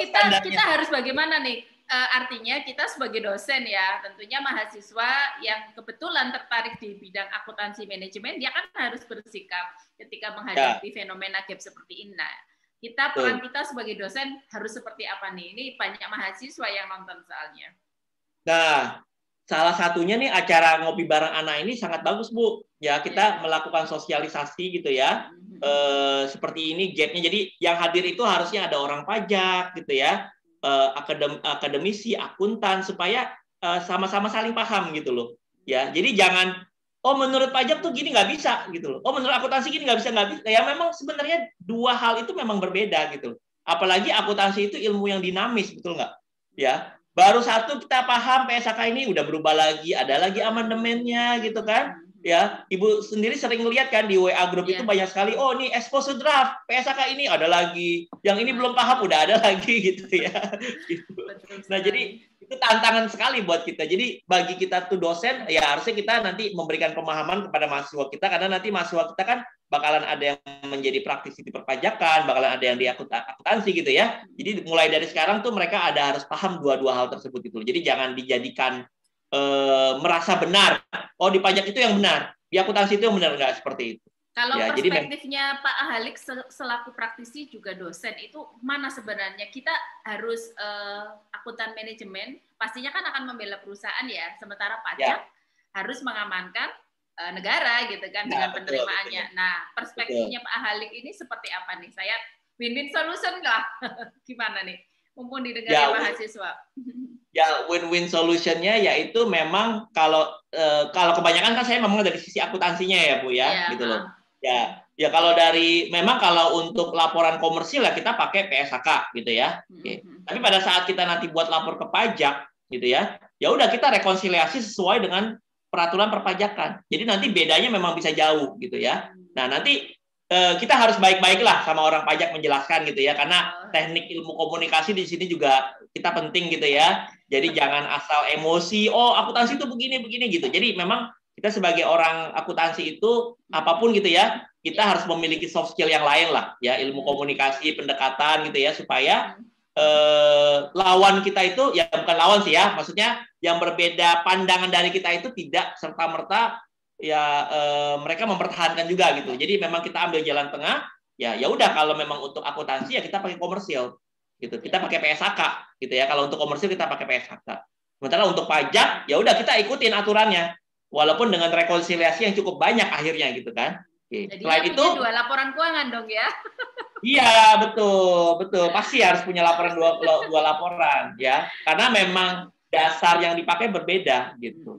kita harus bagaimana nih? Artinya kita sebagai dosen ya, tentunya mahasiswa yang kebetulan tertarik di bidang akuntansi manajemen, dia kan harus bersikap ketika menghadapi fenomena gap seperti ini. Nah, peran kita sebagai dosen harus seperti apa nih? Ini banyak mahasiswa yang nonton soalnya. Nah, salah satunya nih acara ngopi bareng anak ini sangat bagus Bu. Ya kita melakukan sosialisasi gitu ya. Seperti ini gapnya. Jadi yang hadir itu harusnya ada orang pajak gitu ya, akademisi, akuntan, supaya sama-sama saling paham gitu loh. Ya, jadi jangan menurut pajak tuh gini nggak bisa gitu loh. Menurut akuntansi gini nggak bisa. Ya memang sebenarnya dua hal itu memang berbeda gitu. Apalagi akuntansi itu ilmu yang dinamis, betul nggak? Ya, baru satu kita paham PSAK ini udah berubah lagi, ada lagi amandemennya gitu kan. Ya, Ibu sendiri sering melihat kan di WA grup itu banyak sekali, ini expose draft, PSAK ini ada lagi, yang ini belum paham udah ada lagi gitu ya. Gitu. Nah, jadi itu tantangan sekali buat kita. Jadi bagi kita tuh dosen, ya harusnya kita nanti memberikan pemahaman kepada mahasiswa kita, karena nanti mahasiswa kita kan bakalan ada yang menjadi praktisi di perpajakan, bakalan ada yang di akuntansi gitu ya. Jadi mulai dari sekarang tuh mereka harus paham dua-dua hal tersebut gitu. Jadi jangan dijadikan merasa benar. Di pajak itu yang benar, di akuntansi itu yang benar, nggak seperti itu. Kalau ya, perspektifnya Pak Halik selaku praktisi juga dosen, itu mana sebenarnya kita harus akuntan manajemen pastinya kan akan membela perusahaan ya, sementara pajak harus mengamankan negara gitu kan dengan penerimaannya. Betul. Nah, perspektifnya Pak Halik ini seperti apa nih? Saya win-win solution nggak? Gimana nih? Mumpung didengar mahasiswa. Ya, win-win solutionnya yaitu memang kalau kebanyakan kan saya memang dari sisi akuntansinya ya Bu ya, gitu loh. Ya kalau kalau untuk laporan komersil ya kita pakai PSAK gitu ya. Tapi pada saat kita nanti buat lapor ke pajak gitu ya udah kita rekonsiliasi sesuai dengan peraturan perpajakan. Jadi nanti bedanya memang bisa jauh gitu ya. Nah nanti kita harus baik-baik lah sama orang pajak menjelaskan gitu ya, karena teknik ilmu komunikasi di sini juga kita penting gitu ya. Jadi jangan asal emosi, akuntansi itu begini gitu. Jadi memang kita sebagai orang akuntansi itu apapun gitu ya, kita harus memiliki soft skill yang lain lah ya, ilmu komunikasi, pendekatan gitu ya, supaya lawan kita itu ya bukan lawan sih ya, maksudnya yang berbeda pandangan dari kita itu tidak serta-merta ya mereka mempertahankan juga gitu. Jadi memang kita ambil jalan tengah. Ya udah kalau memang untuk akuntansi ya kita pakai komersil gitu. Kita pakai PSAK gitu ya. Kalau untuk komersil kita pakai PSAK. Sementara untuk pajak ya udah kita ikutin aturannya. Walaupun dengan rekonsiliasi yang cukup banyak akhirnya gitu kan. Jadi selain itu punya 2 laporan keuangan dong ya. Iya, betul. Pasti harus punya laporan dua laporan ya. Karena memang dasar yang dipakai berbeda gitu.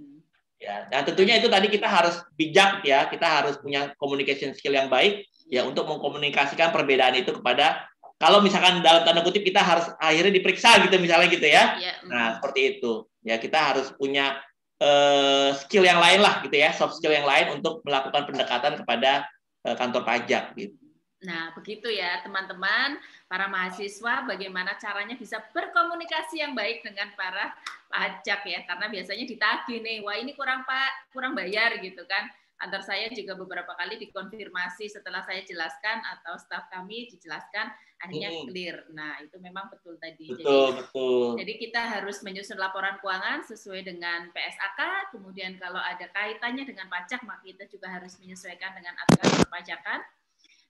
Ya, dan tentunya itu tadi kita harus bijak ya, kita harus punya communication skill yang baik ya untuk mengkomunikasikan perbedaan itu kepada, kalau misalkan dalam tanda kutip kita harus akhirnya diperiksa gitu misalnya gitu ya. Nah, seperti itu. Ya, kita harus punya skill yang lain lah gitu ya, soft skill yang lain untuk melakukan pendekatan kepada kantor pajak gitu. Nah, begitu ya teman-teman, para mahasiswa bagaimana caranya bisa berkomunikasi yang baik dengan para pajak ya, karena biasanya ditagih nih, wah ini kurang bayar gitu kan. Antar saya juga beberapa kali dikonfirmasi setelah saya jelaskan atau staf kami dijelaskan, akhirnya clear. Nah, itu memang betul tadi. Betul. Jadi kita harus menyusun laporan keuangan sesuai dengan PSAK, kemudian kalau ada kaitannya dengan pajak, maka kita juga harus menyesuaikan dengan aturan perpajakan.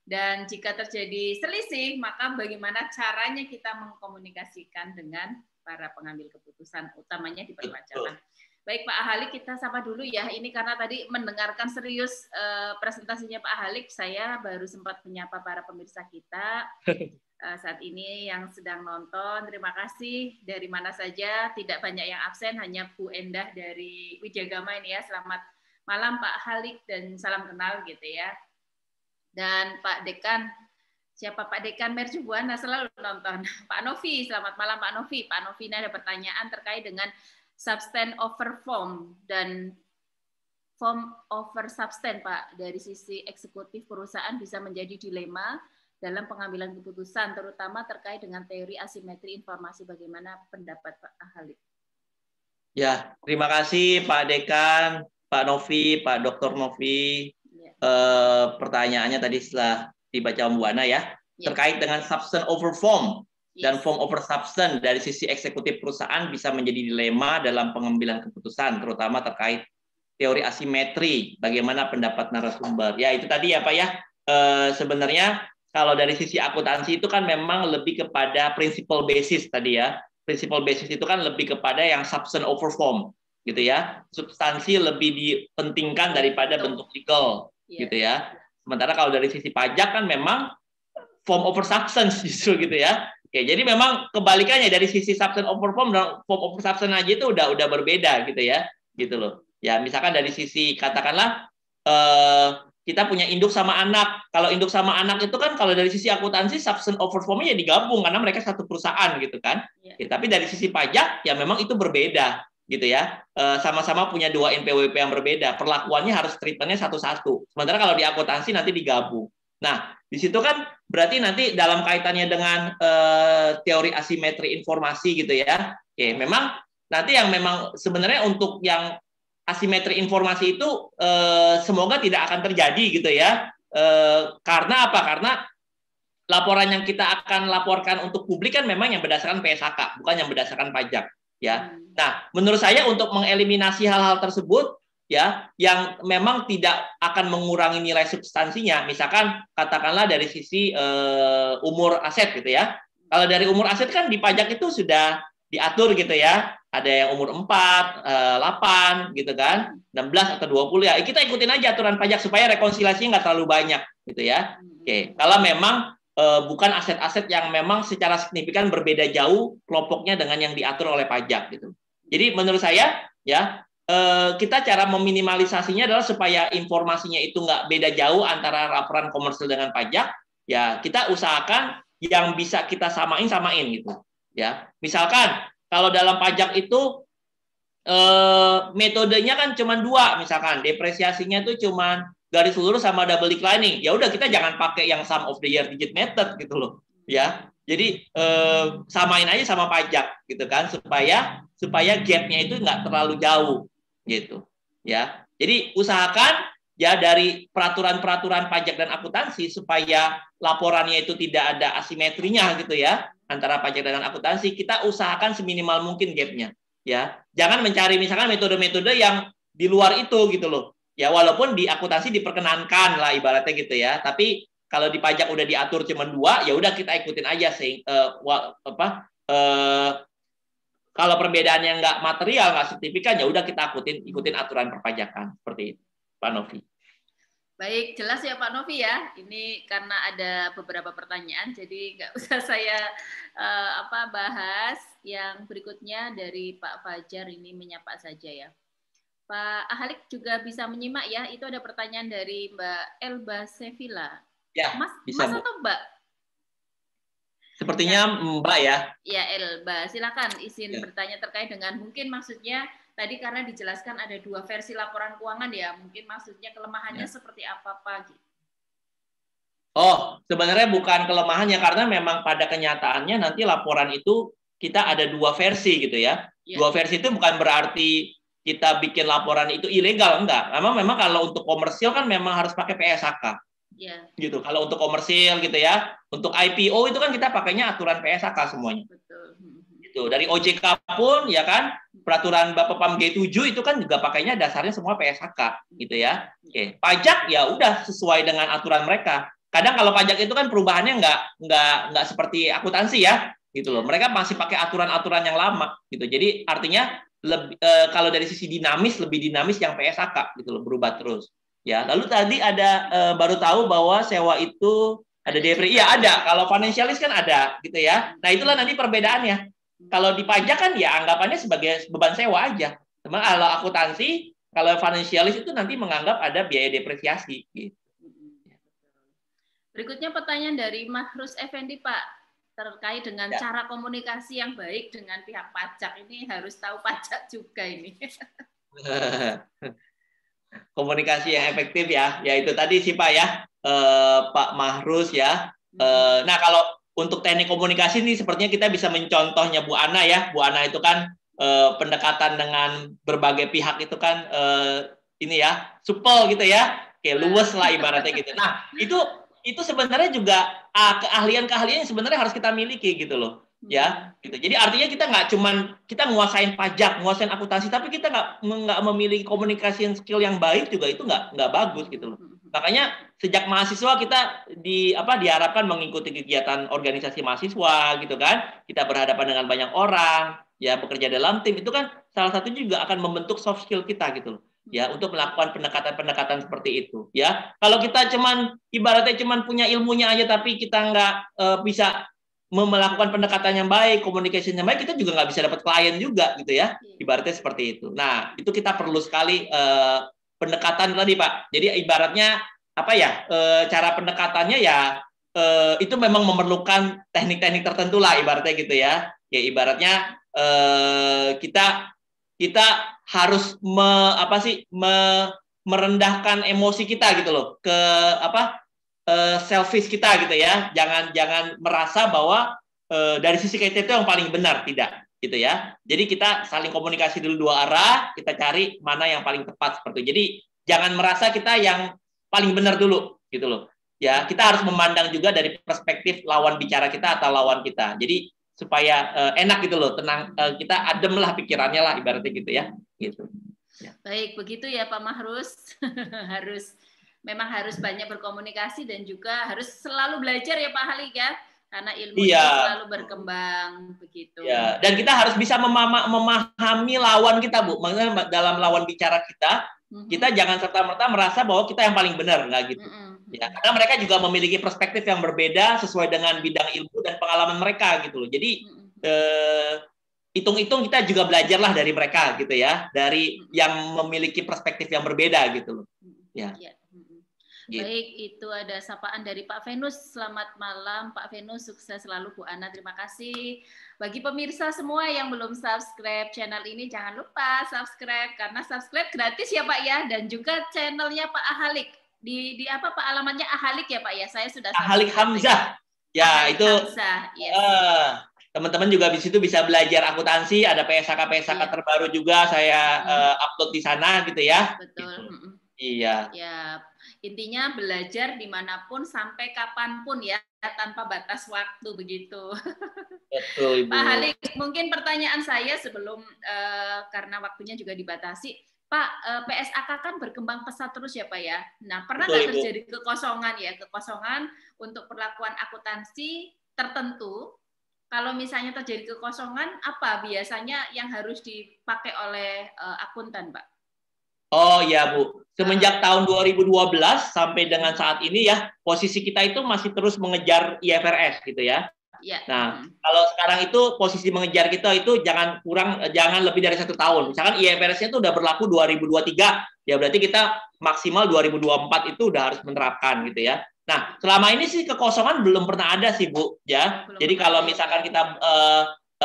Dan jika terjadi selisih, maka bagaimana caranya kita mengkomunikasikan dengan para pengambil keputusan, utamanya di perpajakan. Baik Pak Ahalik, kita sapa dulu ya. Ini karena tadi mendengarkan serius presentasinya Pak Ahalik, saya baru sempat menyapa para pemirsa kita saat ini yang sedang nonton. Terima kasih dari mana saja, tidak banyak yang absen, hanya Bu Endah dari Wijagama ini ya. Selamat malam Pak Ahalik dan salam kenal gitu ya. Dan Pak Dekan, siapa Pak Dekan Mercu Buana selalu nonton. Pak Novi, selamat malam Pak Novi. Pak Novi ini ada pertanyaan terkait dengan substance over form dan form over substance, Pak. Dari sisi eksekutif perusahaan bisa menjadi dilema dalam pengambilan keputusan, terutama terkait dengan teori asimetri informasi. Bagaimana pendapat Pak Ahalik? Ya, terima kasih Pak Dekan, Pak Novi, Pak Dr. Novi. Ya. Pertanyaannya tadi setelah dibaca Mbak Buana ya, terkait dengan substance over form. Dan form over substance dari sisi eksekutif perusahaan bisa menjadi dilema dalam pengambilan keputusan, terutama terkait teori asimetri. Bagaimana pendapat narasumber? Ya itu tadi ya Pak ya. Sebenarnya kalau dari sisi akuntansi itu kan memang lebih kepada principle basis tadi ya. Principle basis itu kan lebih kepada yang substance over form, gitu ya. Substansi lebih dipentingkan daripada bentuk legal, gitu ya. Sementara kalau dari sisi pajak kan memang form over substance justru gitu ya. Oke, jadi memang kebalikannya dari sisi substance over form dan form over substance aja itu udah berbeda gitu ya, gitu loh. Ya, misalkan dari sisi katakanlah kita punya induk sama anak. Kalau induk sama anak itu kan kalau dari sisi akuntansi substance over form-nya ya digabung karena mereka satu perusahaan gitu kan. Ya, tapi dari sisi pajak ya memang itu berbeda gitu ya. Sama-sama punya dua NPWP yang berbeda. Perlakuannya harus treatment-nya satu-satu. Sementara kalau di akuntansi nanti digabung. Nah, di situ kan berarti nanti dalam kaitannya dengan teori asimetri informasi gitu ya. Oke, memang nanti yang memang sebenarnya untuk yang asimetri informasi itu semoga tidak akan terjadi gitu ya. Karena apa? Karena laporan yang kita akan laporkan untuk publik kan memang yang berdasarkan PSHK, bukan yang berdasarkan pajak ya. Nah, menurut saya untuk mengeliminasi hal-hal tersebut ya, yang memang tidak akan mengurangi nilai substansinya. Misalkan katakanlah dari sisi umur aset gitu ya. Kalau dari umur aset kan di pajak itu sudah diatur gitu ya. Ada yang umur 4, 8 gitu kan, 16 atau 20 ya. Kita ikutin aja aturan pajak supaya rekonsiliasinya nggak terlalu banyak gitu ya. Oke, kalau memang bukan aset-aset yang memang secara signifikan berbeda jauh kelompoknya dengan yang diatur oleh pajak gitu. Jadi menurut saya ya kita cara meminimalisasinya adalah supaya informasinya itu nggak beda jauh antara laporan komersil dengan pajak, ya kita usahakan yang bisa kita samain gitu, ya. Misalkan kalau dalam pajak itu metodenya kan cuma 2, misalkan depresiasinya itu cuma garis lurus sama double declining, ya udah kita jangan pakai yang sum of the year digit method gitu loh, ya. Jadi samain aja sama pajak gitu kan supaya gap-nya itu nggak terlalu jauh gitu ya. Jadi usahakan ya dari peraturan-peraturan pajak dan akuntansi supaya laporannya itu tidak ada asimetrinya gitu ya antara pajak dan akuntansi. Kita usahakan seminimal mungkin gap-nya ya. Jangan mencari misalkan metode-metode yang di luar itu gitu loh. Ya walaupun di akuntansi diperkenankan lah ibaratnya gitu ya. Tapi kalau di pajak udah diatur cuma 2, ya udah kita ikutin aja kalau perbedaannya nggak material, nggak signifikan, ya udah kita ikutin aturan perpajakan seperti itu, Pak Novi. Baik, jelas ya Pak Novi ya. Ini karena ada beberapa pertanyaan, jadi nggak usah saya bahas. Yang berikutnya dari Pak Fajar ini menyapa saja ya. Pak Ahalik juga bisa menyimak ya. Itu ada pertanyaan dari Mbak Elba Sevilla. Ya, Mas bisa, atau Mbak? Sepertinya Mbak ya. Ya, Elba, silakan izin bertanya terkait dengan mungkin maksudnya tadi karena dijelaskan ada 2 versi laporan keuangan ya, mungkin maksudnya kelemahannya seperti apa Pak? Oh, sebenarnya bukan kelemahannya karena memang pada kenyataannya nanti laporan itu kita ada 2 versi gitu ya. 2 versi itu bukan berarti kita bikin laporan itu ilegal, enggak. Memang kalau untuk komersil kan memang harus pakai PSHK. Gitu. Kalau untuk komersil gitu ya, untuk IPO itu kan kita pakainya aturan PSHK semuanya. Betul. Gitu. Dari OJK pun ya kan, peraturan Bapepam G7 itu kan juga pakainya dasarnya semua PSHK gitu ya. Oke, pajak ya udah sesuai dengan aturan mereka. Kadang kalau pajak itu kan perubahannya nggak seperti akuntansi ya, gitu loh. Mereka masih pakai aturan-aturan yang lama gitu. Jadi artinya kalau dari sisi dinamis lebih dinamis yang PSAK gitu loh, berubah terus. Ya, lalu tadi ada baru tahu bahwa sewa itu ada DP. Iya ada. Kalau financialis kan ada gitu ya. Nah itulah nanti perbedaannya. Kalau di pajak kan ya anggapannya sebagai beban sewa aja. Cuma kalau akuntansi, kalau financialis itu nanti menganggap ada biaya depresiasi. Gitu. Berikutnya pertanyaan dari Mahrus Effendi, Pak, terkait dengan cara komunikasi yang baik dengan pihak pajak. Ini harus tahu pajak juga ini. Komunikasi yang efektif ya, itu tadi sih Pak ya, Pak Mahrus ya. Nah kalau untuk teknik komunikasi ini sepertinya kita bisa mencontohnya Bu Ana ya. Bu Ana itu kan pendekatan dengan berbagai pihak itu kan ini ya, supel gitu ya, kayak luwes lah ibaratnya gitu. Nah itu sebenarnya juga keahlian-keahlian yang sebenarnya harus kita miliki gitu loh. Ya, gitu. Jadi artinya kita nggak cuman kita nguasain pajak, nguasain akuntansi, tapi kita nggak memiliki komunikasi skill yang baik juga itu nggak bagus gitu loh. Makanya sejak mahasiswa kita diharapkan mengikuti kegiatan organisasi mahasiswa gitu kan. Kita berhadapan dengan banyak orang, ya bekerja dalam tim itu kan salah satu juga akan membentuk soft skill kita gitu loh. Ya untuk melakukan pendekatan-pendekatan seperti itu. Ya kalau kita ibaratnya punya ilmunya aja tapi kita nggak bisa melakukan pendekatan yang baik, komunikasi yang baik, kita juga nggak bisa dapat klien juga gitu ya, ibaratnya seperti itu. Nah itu kita perlu sekali pendekatan tadi Pak. Jadi ibaratnya cara pendekatannya ya itu memang memerlukan teknik-teknik tertentu lah ibaratnya gitu ya. Ya ibaratnya kita harus merendahkan emosi kita gitu loh ke selfish kita gitu ya, jangan merasa bahwa dari sisi kita itu yang paling benar, tidak gitu ya. Jadi kita saling komunikasi dulu dua arah, kita cari mana yang paling tepat seperti itu. Jadi jangan merasa kita yang paling benar dulu gitu loh. Ya kita harus memandang juga dari perspektif lawan bicara kita atau lawan kita. Jadi supaya enak gitu loh, tenang, kita adem lah pikirannya lah ibaratnya gitu ya. Gitu. Ya. Baik begitu ya Pak Mahrus. Memang harus banyak berkomunikasi dan juga harus selalu belajar ya Pak Halik ya, karena ilmu itu selalu berkembang begitu. Ya. Dan kita harus bisa memahami lawan kita Bu. Maksudnya dalam lawan bicara kita jangan serta-merta merasa bahwa kita yang paling benar, nggak gitu. Ya, karena mereka juga memiliki perspektif yang berbeda sesuai dengan bidang ilmu dan pengalaman mereka gitu loh. Jadi hitung-hitung kita juga belajarlah dari mereka gitu ya, dari yang memiliki perspektif yang berbeda gitu loh. Ya. Gitu. Baik, itu ada sapaan dari Pak Venus. Selamat malam Pak Venus, sukses selalu Bu Ana, terima kasih. Bagi pemirsa semua yang belum subscribe channel ini, jangan lupa subscribe, karena subscribe gratis ya Pak ya, dan juga channelnya Pak Ahalik. Di apa Pak alamatnya Ahalik ya Pak ya, saya sudah Ahalik Hamzah. Ya Ahalik itu Hamzah, yes. Teman-teman juga di situ bisa belajar akuntansi, ada PSAK terbaru juga saya upload di sana gitu ya. Betul. Gitu. Iya. Ya, intinya belajar dimanapun sampai kapanpun ya, tanpa batas waktu begitu. Betul Ibu. Pak Halik, mungkin pertanyaan saya sebelum karena waktunya juga dibatasi, Pak, PSAK kan berkembang pesat terus ya Pak ya. Nah, pernah nggak terjadi kekosongan untuk perlakuan akuntansi tertentu? Kalau misalnya terjadi kekosongan, apa biasanya yang harus dipakai oleh akuntan, Pak? Oh ya Bu, semenjak tahun 2012 sampai dengan saat ini ya, posisi kita itu masih terus mengejar IFRS gitu ya. Ya. Nah, kalau sekarang itu posisi mengejar kita itu jangan lebih dari 1 tahun. Misalkan IFRS-nya itu udah berlaku 2023, ya berarti kita maksimal 2024 itu udah harus menerapkan gitu ya. Nah, selama ini sih kekosongan belum pernah ada sih Bu ya. Jadi kalau misalkan kita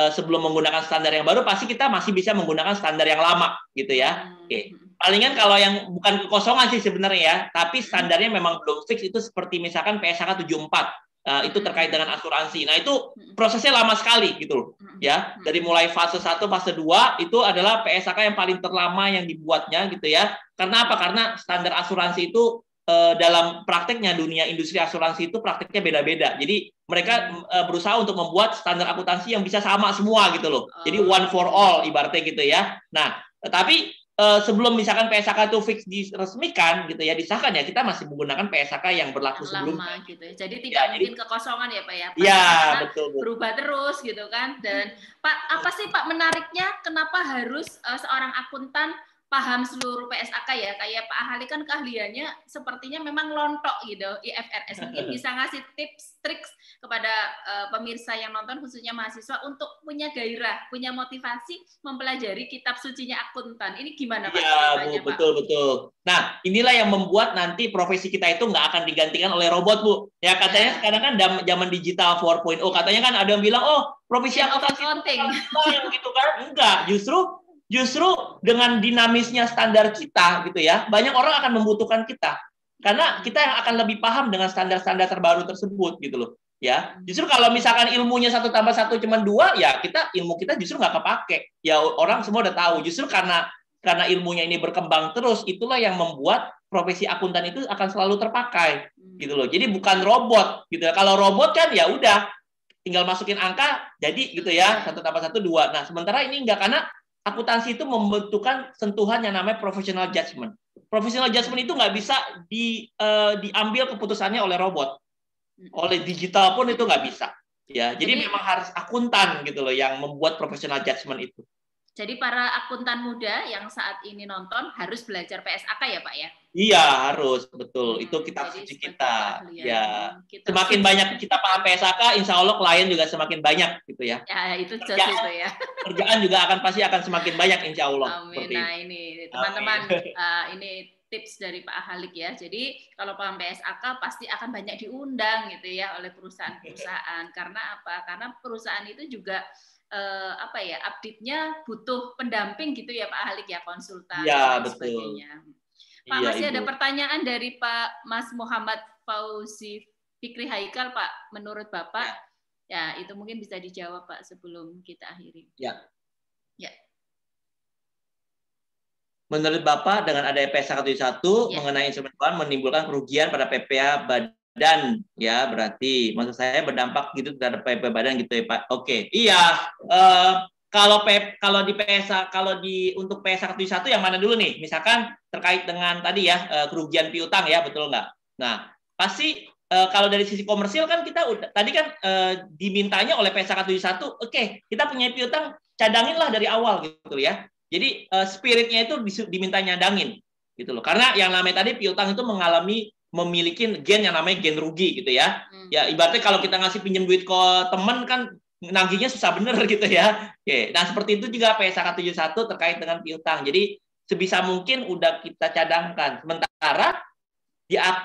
sebelum menggunakan standar yang baru, pasti kita masih bisa menggunakan standar yang lama gitu ya. Oke. Palingan kalau yang bukan kekosongan sih sebenarnya ya, tapi standarnya memang belum fix, itu seperti misalkan PSAK 74. Itu terkait dengan asuransi. Nah, itu prosesnya lama sekali gitu loh. Ya, dari mulai fase 1, fase 2 itu adalah PSAK yang paling terlama yang dibuatnya gitu ya. Karena apa? Karena standar asuransi itu dalam prakteknya dunia industri asuransi itu prakteknya beda-beda. Jadi mereka berusaha untuk membuat standar akuntansi yang bisa sama semua gitu loh. Jadi one for all ibaratnya gitu ya. Nah, tetapi sebelum misalkan PSAK itu fix diresmikan gitu ya, disahkan ya, kita masih menggunakan PSAK yang berlaku sebelumnya. Lama gitu. Jadi tidak mungkin kekosongan ya Pak ya. Iya, betul. Berubah terus gitu kan. Dan Pak, apa sih Pak menariknya kenapa harus seorang akuntan paham seluruh PSAK ya? Kayak Pak Ahali kan keahliannya sepertinya memang lontok gitu IFRS. Mungkin bisa ngasih tips, triks kepada pemirsa yang nonton khususnya mahasiswa untuk punya gairah, punya motivasi mempelajari kitab sucinya akuntan. Ini gimana Pak? Iya, Bu, betul. Nah, inilah yang membuat nanti profesi kita itu nggak akan digantikan oleh robot, Bu. Ya, katanya sekarang kan zaman digital 4.0, katanya kan ada yang bilang, oh, profesi akuntansi gitu kan. Enggak, justru dengan dinamisnya standar kita gitu ya, banyak orang akan membutuhkan kita karena kita yang akan lebih paham dengan standar-standar terbaru tersebut gitu loh ya. Justru kalau misalkan ilmunya 1 tambah 1 cuma 2 ya, ilmu kita justru nggak kepake ya, orang semua udah tahu. Justru karena ilmunya ini berkembang terus, itulah yang membuat profesi akuntan itu akan selalu terpakai gitu loh. Jadi bukan robot gitu ya. Kalau robot kan ya udah tinggal masukin angka jadi gitu ya, 1 tambah 1 2. Nah, sementara ini enggak, karena akuntansi itu membutuhkan sentuhan yang namanya professional judgment. Professional judgment itu nggak bisa diambil keputusannya oleh robot, oleh digital pun itu nggak bisa. Ya, jadi memang harus akuntan gitu loh yang membuat professional judgment itu. Jadi para akuntan muda yang saat ini nonton harus belajar PSAK ya Pak ya? Iya, harus, betul. Itu kitab suci kita. Ya. Semakin banyak kita paham PSAK, insya Allah klien juga semakin banyak gitu ya. Ya, itu jelas itu ya. Kerjaan juga pasti akan semakin banyak insya Allah. Amin. Nah, ini teman-teman, ini tips dari Pak Ahalik ya. Jadi kalau paham PSAK pasti akan banyak diundang gitu ya oleh perusahaan-perusahaan. Karena apa? Karena perusahaan itu juga update-nya butuh pendamping gitu ya Pak Ahalik ya, konsultan dan sebagainya. Pak, masih ada pertanyaan dari Pak Mas Muhammad Fauzi Fikri Haikal, Pak. Menurut Bapak, ya itu mungkin bisa dijawab Pak sebelum kita akhiri. Ya. Menurut Bapak, dengan adanya PSAK 1 mengenai instrumen keuangan menimbulkan kerugian pada PPA badan, ya berarti maksud saya berdampak gitu terhadap PPA badan gitu ya Pak. Oke, iya. Kalau di PSA, untuk PSAK 1 yang mana dulu nih? Misalkan terkait dengan tadi ya kerugian piutang ya, betul nggak? Nah, pasti kalau dari sisi komersil kan kita tadi kan dimintanya oleh PSAK 1, oke, kita punya piutang, cadanginlah dari awal gitu ya. Jadi spiritnya itu diminta nyadangin gitu loh. Karena yang namanya tadi piutang itu memiliki gen yang namanya gen rugi gitu ya. Ya ibaratnya kalau kita ngasih pinjam duit ke temen kan nagihnya susah bener gitu ya. Oke. Nah, seperti itu juga PSAK 71 terkait dengan piutang. Jadi sebisa mungkin udah kita cadangkan. Sementara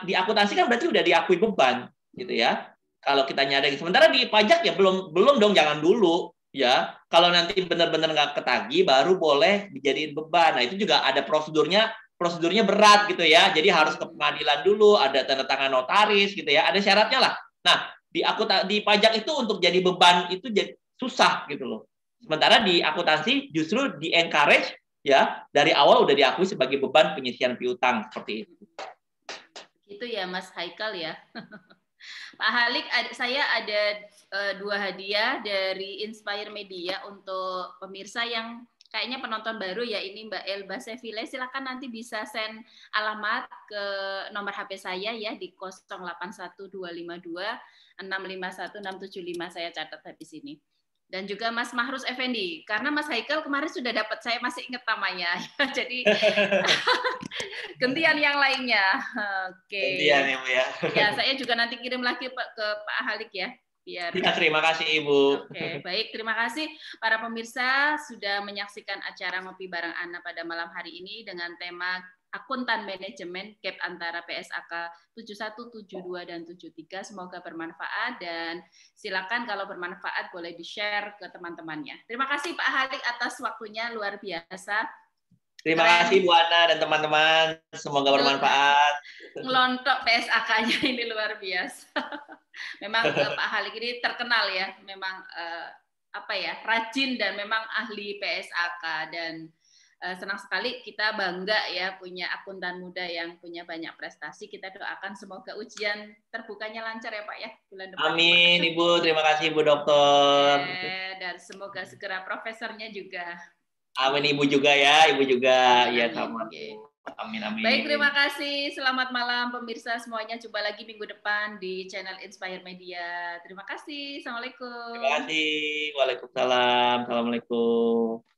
di akuntansi kan berarti udah diakui beban gitu ya. Kalau kita nyadangin. Sementara di pajak ya belum dong, jangan dulu. Ya, kalau nanti benar-benar nggak ketagih, baru boleh dijadiin beban. Nah, itu juga ada prosedurnya berat gitu ya. Jadi harus ke pengadilan dulu, ada tanda tangan notaris gitu ya, ada syaratnya lah. Nah, di pajak itu untuk jadi beban itu susah gitu loh. Sementara di akuntansi justru di encourage ya, dari awal udah diakui sebagai beban penyisian piutang seperti itu. Gitu ya, Mas Haikal ya. Pak Halik, saya ada 2 hadiah dari Inspire Media untuk pemirsa yang kayaknya penonton baru ya, ini Mbak Elba Seville. Silakan nanti bisa send alamat ke nomor HP saya ya di 081252 651 675, saya catat habis ini. Dan juga Mas Mahrus Effendi, karena Mas Haikal kemarin sudah dapat, saya masih ingat namanya, jadi gantian yang lainnya. Oke. Gantian ya Bu ya. Ya, saya juga nanti kirim lagi ke Pak Halik ya. Biar. Ya, terima kasih Ibu. Oke, baik, terima kasih para pemirsa sudah menyaksikan acara Ngopi Bareng Ana pada malam hari ini dengan tema Akuntan Manajemen, gap antara PSAK 71, 72, dan 73. Semoga bermanfaat dan silakan kalau bermanfaat boleh di-share ke teman-temannya. Terima kasih Pak Halik atas waktunya, luar biasa. Terima kasih Bu Ana dan teman-teman, semoga bermanfaat. Ngelontok PSAK-nya ini luar biasa. Memang Pak Halik ini terkenal ya, memang rajin dan memang ahli PSAK, dan senang sekali kita bangga ya punya akuntan muda yang punya banyak prestasi. Kita doakan semoga ujian terbukanya lancar ya Pak ya bulan depan. Amin Ibu, terima kasih Ibu Dokter. Dan semoga segera profesornya juga. Amin, Ibu juga ya, Ibu juga. Amin, Ya amin. sama. Oke. Amin, amin. Baik, terima kasih. Selamat malam pemirsa semuanya. Jumpa lagi minggu depan di channel Inspire Media. Terima kasih. Terima Assalamualaikum. kasih. Waalaikumsalam. Assalamualaikum.